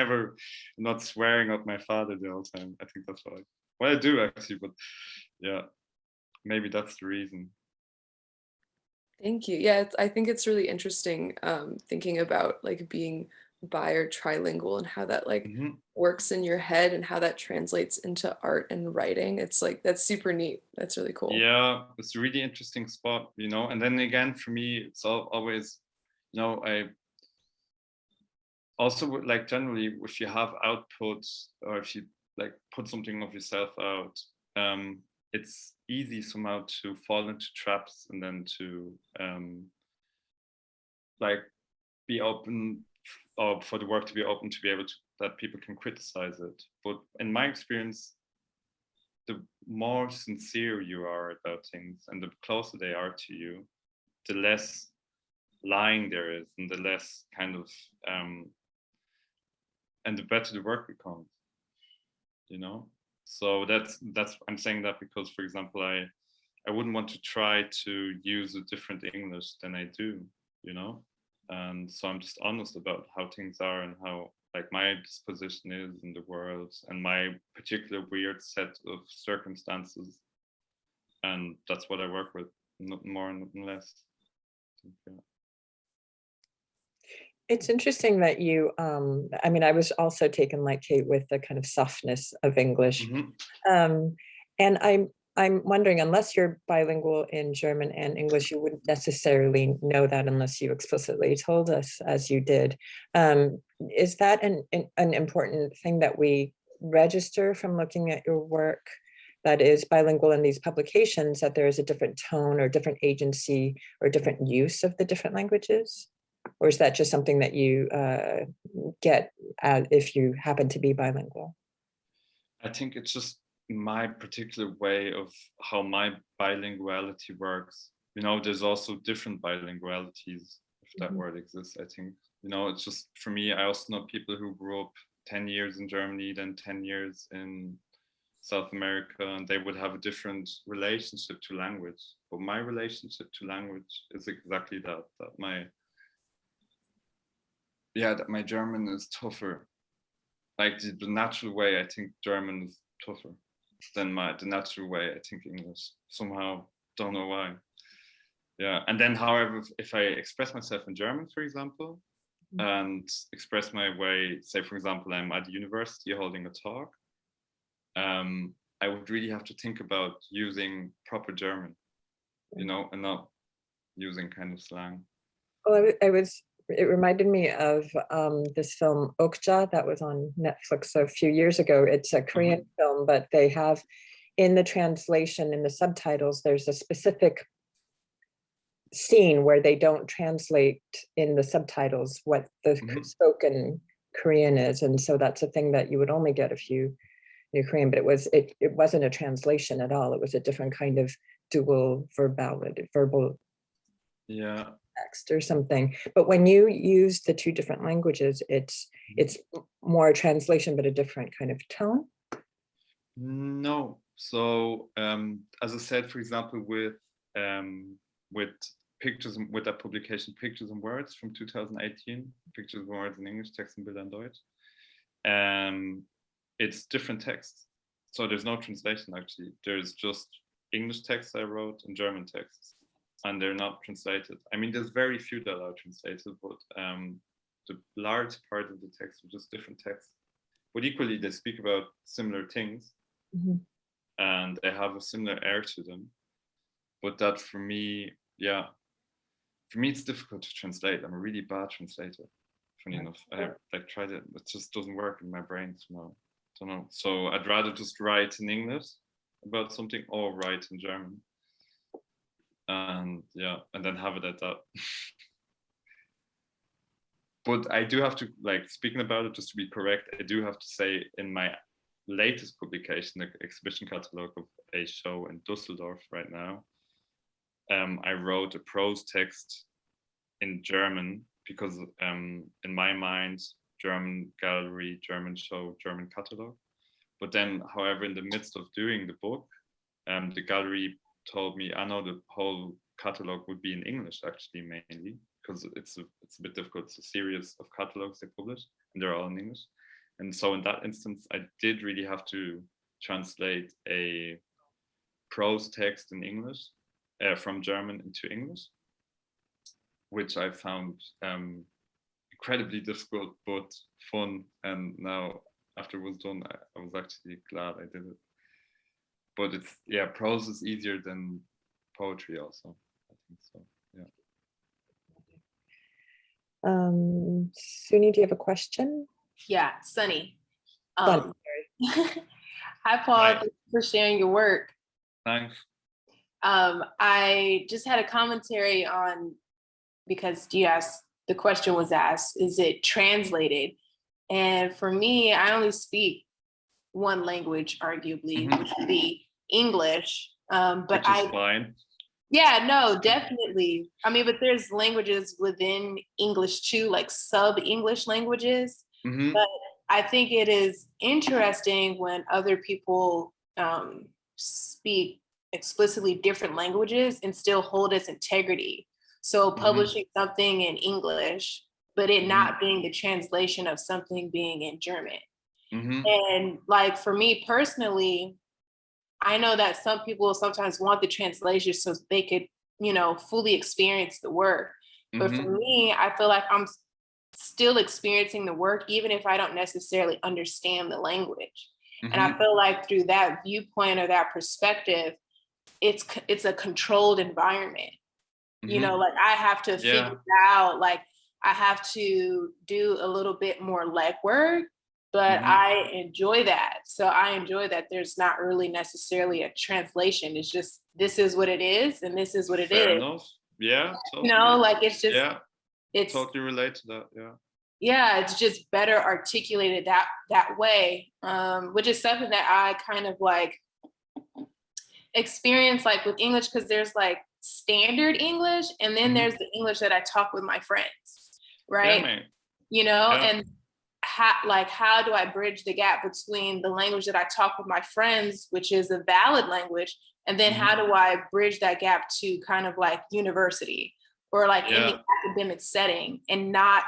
not swearing at my father the whole time. I think that's why. Well, I do actually, but yeah, maybe that's the reason. Thank you. Yeah, I think it's really interesting thinking about like being bi or trilingual and how that like works in your head and how that translates into art and writing. It's like, that's super neat. That's really cool. Yeah, it's a really interesting spot, you know. And then again, for me, it's always, you know, I also would like generally, if you have outputs, or if you like put something of yourself out, it's easy somehow to fall into traps and then to like be open, or for the work to be open, to be able to, that people can criticize it. But in my experience, the more sincere you are about things and the closer they are to you, the less lying there is, and the less kind of and the better the work becomes, you know. So that's I'm saying that because, for example, I wouldn't want to try to use a different English than I do, you know? And so I'm just honest about how things are and how like my disposition is in the world and my particular weird set of circumstances. And that's what I work with, not more and less. Yeah. It's interesting that you, I mean, I was also taken like Kate with the kind of softness of English. And I'm wondering, unless you're bilingual in German and English, you wouldn't necessarily know that unless you explicitly told us, as you did. Is that an important thing that we register from looking at your work that is bilingual in these publications, that there is a different tone or different agency or different use of the different languages? Or is that just something that you get if you happen to be bilingual? I think it's just my particular way of how my bilinguality works. You know, there's also different bilingualities, if that word exists, I think. You know, it's just, for me, I also know people who grew up 10 years in Germany, then 10 years in South America, and they would have a different relationship to language. But my relationship to language is exactly that my German is tougher. Like the natural way I think German is tougher than the natural way I think English. Somehow, don't know why. Yeah, and then however, if I express myself in German, for example, and express my way, say for example, I'm at university holding a talk, I would really have to think about using proper German, you know, and not using kind of slang. Well, it reminded me of this film Okja that was on Netflix a few years ago. It's a Korean film, but they have in the translation, in the subtitles, there's a specific scene where they don't translate in the subtitles what the spoken Korean is. And so that's a thing that you would only get if you knew Korean, but it wasn't a translation at all. It was a different kind of dual verbal text or something. But when you use the two different languages, it's more a translation, but a different kind of tone. No. So as I said, for example, with pictures, with that publication, Pictures and Words from 2018, Pictures and Words in English, Text and Bilder in Deutsch. It's different text. So there's no translation actually. There's just English texts I wrote and German texts, and they're not translated. I mean, there's very few that are translated, but the large part of the text are just different texts. But equally, they speak about similar things, and they have a similar air to them. But that for me, it's difficult to translate. I'm a really bad translator. Funny enough, I tried it, it just doesn't work in my brain somehow. Don't know. So I'd rather just write in English about something or write in German. And then have it at that. But I do have to, like, speaking about it, just to be correct, I do have to say in my latest publication, the exhibition catalog of a show in Dusseldorf right now, I wrote a prose text in German because in my mind, German gallery, German show, German catalog. But then, however, in the midst of doing the book, the gallery told me, I know the whole catalog would be in English actually, mainly, because it's a bit difficult. It's a series of catalogs they publish, and they're all in English. And so in that instance, I did really have to translate a prose text in English from German into English, which I found incredibly difficult, but fun. And now after it was done, I was actually glad I did it. But it's, prose is easier than poetry also, I think so, Suni, do you have a question? Yeah, Sunny. Sunny, Hi, Paul. Hi. Thank you for sharing your work. Thanks. I just had a commentary on, because the question was asked, is it translated? And for me, I only speak one language, arguably, which would be English. But which is fine. Yeah, no, definitely. I mean, but there's languages within English too, like sub-English languages. But I think it is interesting when other people speak explicitly different languages and still hold its integrity. So publishing something in English, but it not being the translation of something being in German. And like for me personally, I know that some people sometimes want the translation so they could, you know, fully experience the work. But for me, I feel like I'm still experiencing the work, even if I don't necessarily understand the language. And I feel like through that viewpoint or that perspective, it's a controlled environment. You know, like I have to figure it out, like I have to do a little bit more legwork, but I enjoy that. So I enjoy that there's not really necessarily a translation. It's just, this is what it is, and this is what it Fair is. enough. Yeah, totally. You know, like it's just, it's totally relate to that. Yeah. Yeah, it's just better articulated that way, which is something that I kind of like experience like with English, because there's like standard English, and then there's the English that I talk with my friends, right? Yeah, you know, and how do I bridge the gap between the language that I talk with my friends, which is a valid language, and then how do I bridge that gap to kind of like university or like in the academic setting, and not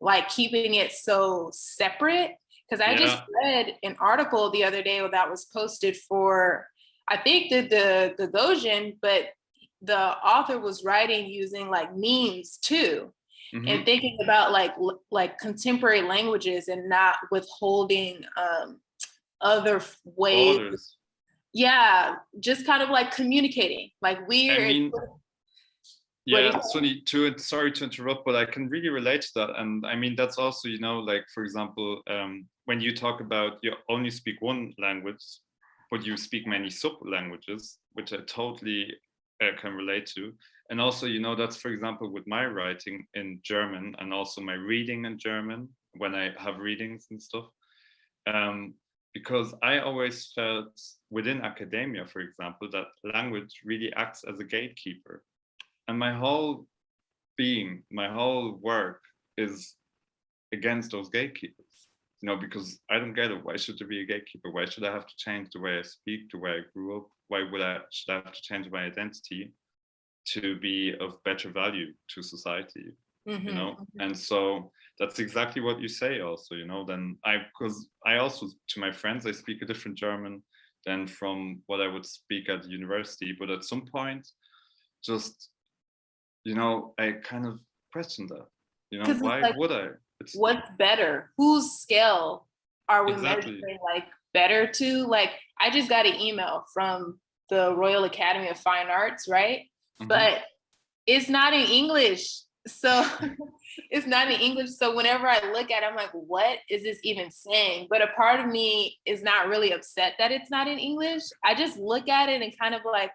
like keeping it so separate? Because I just read an article the other day that was posted for, I think the Gagosian, but the author was writing using like memes too, and thinking about like contemporary languages and not withholding other ways. Orders. Yeah, just kind of like communicating, like weird. I mean, yeah, sorry to interrupt, but I can really relate to that. And I mean, that's also, you know, like, for example, when you talk about you only speak one language, but you speak many sub-languages, which I totally can relate to. And also, you know, that's, for example, with my writing in German and also my reading in German, when I have readings and stuff. Because I always felt within academia, for example, that language really acts as a gatekeeper. And my whole being, my whole work is against those gatekeepers, you know, because I don't get it. Why should there be a gatekeeper? Why should I have to change the way I speak, the way I grew up? Why should I have to change my identity to be of better value to society, you know? And so that's exactly what you say also, you know, then because I also, to my friends, I speak a different German than from what I would speak at university. But at some point, just, you know, I kind of question that, you know, why like, would I? What's better? Whose scale are we Exactly. measuring like better to? Like, I just got an email from the Royal Academy of Fine Arts, right? But it's not in English. So it's not in English. So whenever I look at it, I'm like, what is this even saying? But a part of me is not really upset that it's not in English. I just look at it and kind of like,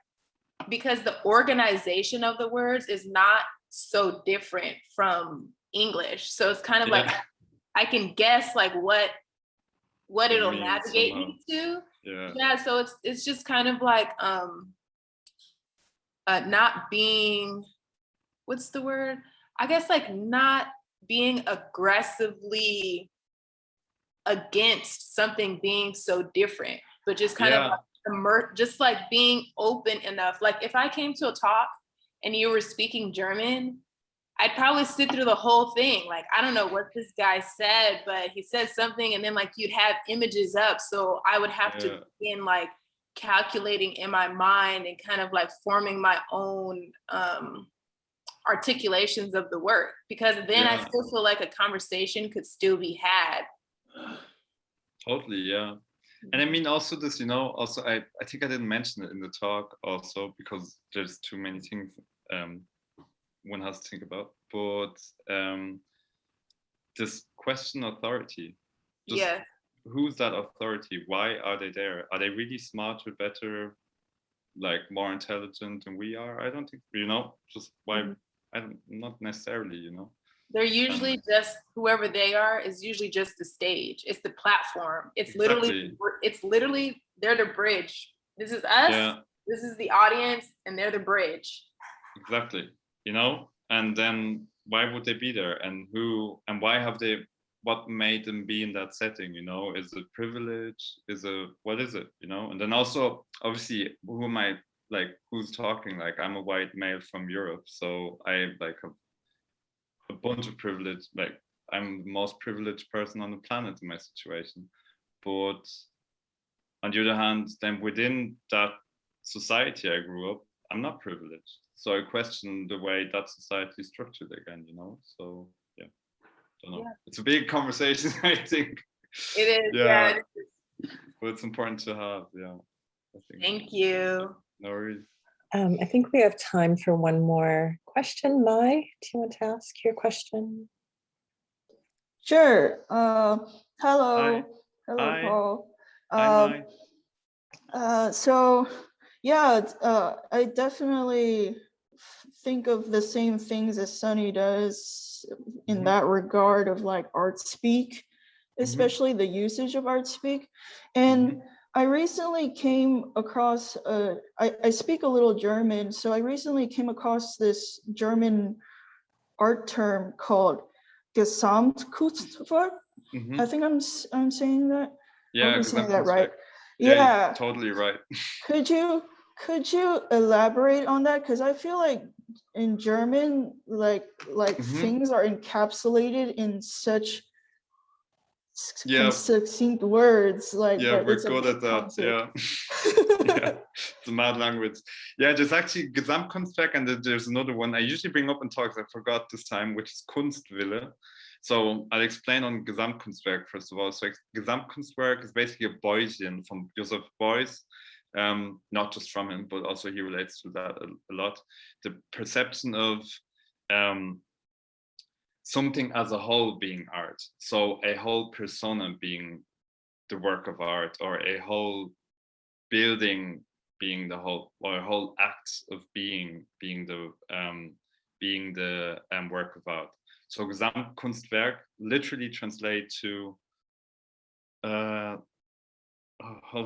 because the organization of the words is not so different from English. So it's kind of like, I can guess like what it'll navigate me to. Yeah. So it's just kind of like not being, what's the word? I guess like not being aggressively against something being so different, but just kind of like just like being open enough. Like if I came to a talk and you were speaking German, I'd probably sit through the whole thing. Like, I don't know what this guy said, but he said something, and then like you'd have images up. So I would have to begin like calculating in my mind and kind of like forming my own articulations of the work, because then I still feel like a conversation could still be had. Totally, yeah. And I mean, also this, you know, also I think I didn't mention it in the talk also, because there's too many things one has to think about, but this question authority, who's that authority? Why are they there? Are they really smarter, better, like more intelligent than we are? I don't think, you know, just why? Not necessarily, you know. They're usually just, whoever they are is usually just the stage. It's the platform. It's literally, they're the bridge. This is us, this is the audience, and they're the bridge. Exactly, you know, and then why would they be there, and who, and why have they what made them be in that setting, you know? Is it privilege? What is it, you know? And then also, obviously, who am I, like, who's talking? Like, I'm a white male from Europe, so I like have a bunch of privilege. Like, I'm the most privileged person on the planet in my situation. But on the other hand, then within that society I grew up, I'm not privileged. So I question the way that society is structured again, you know? So yeah, don't know. Yeah. It's a big conversation, I think. It is. Yeah. Yeah. It is. But it's important to have, yeah. I think. Thank you. No worries. I think we have time for one more question. Mai, do you want to ask your question? Sure. Hello. Hi. Hello, Hi. Paul. Hi, Mai. So yeah, I definitely think of the same things as Sunny does in that regard of like art speak, especially the usage of art speak. And I recently came across, I speak a little German, so I recently came across this German art term called Gesamtkunstwerk. I think I'm saying that. Yeah, I'm saying that right. Yeah, Yeah, you're totally right. could you elaborate on that? Because I feel like in German, like things are encapsulated in such succinct words. Like, yeah, but we're it's a good big at that. concept. Yeah. Yeah, it's a mad language. Yeah, there's actually Gesamtkunstwerk, and there's another one I usually bring up in talks. I forgot this time, which is Kunstwille. So I'll explain on Gesamtkunstwerk first of all. So Gesamtkunstwerk is basically a Beuysien from Joseph Beuys, not just from him, but also he relates to that a lot. The perception of something as a whole being art. So a whole persona being the work of art, or a whole building being the whole, or a whole act of being the work of art. So Gesamtkunstwerk literally translate to hold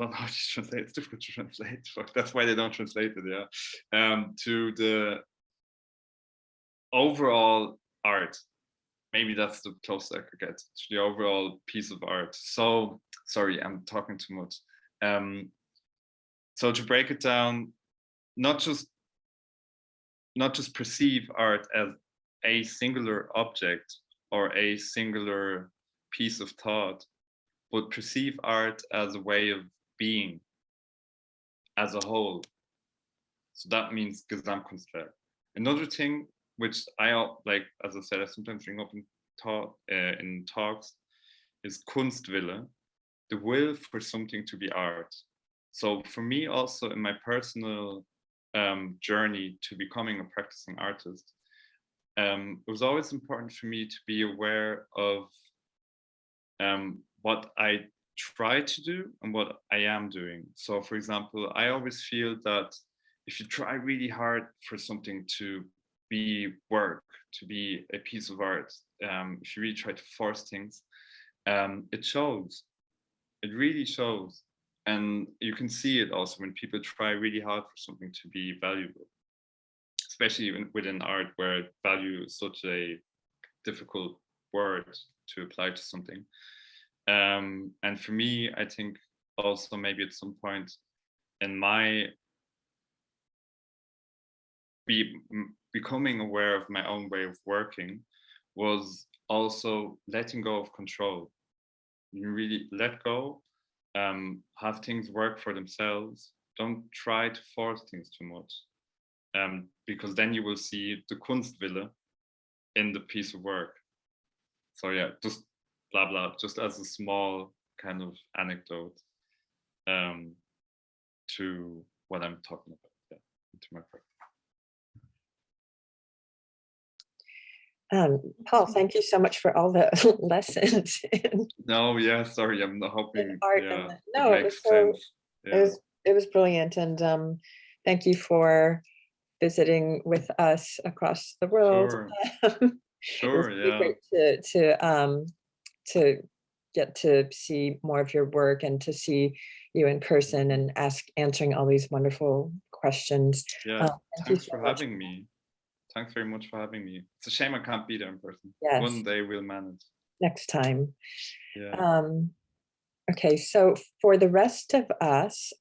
on, how do you translate? It's difficult to translate. That's why they don't translate it, yeah. To the overall art. Maybe that's the closest I could get to the overall piece of art. So sorry, I'm talking too much. So to break it down, not just perceive art as a singular object or a singular piece of thought, but perceive art as a way of being as a whole. So that means Gesamtkunstwerk. Another thing which I like, as I said, I sometimes bring up in talks, is Kunstwille, the will for something to be art. So for me also in my personal journey to becoming a practicing artist, it was always important for me to be aware of what I try to do and what I am doing. So for example, I always feel that if you try really hard for something to be work, to be a piece of art, if you really try to force things, it shows. It really shows. And you can see it also when people try really hard for something to be valuable, especially within art, where value is such a difficult word to apply to something. And for me, I think also maybe at some point in my becoming aware of my own way of working was also letting go of control. You really let go, have things work for themselves. Don't try to force things too much, because then you will see the Kunstwille in the piece of work. So yeah, just blah blah, just as a small kind of anecdote to what I'm talking about. Yeah, into my practice. Paul, thank you so much for all the lessons in No, yeah, sorry, I'm not hoping. art. Yeah, No, it it was makes so sense. Yeah. it was brilliant, and thank you for visiting with us across the world. Sure. It was Sure, really yeah. great to get to see more of your work and to see you in person and answering all these wonderful questions. Yeah, Thank you thanks so for much. having me. Thanks very much for having me. It's a shame I can't be there in person. Yes. One day we'll manage. next time. Yeah. Okay, so for the rest of us,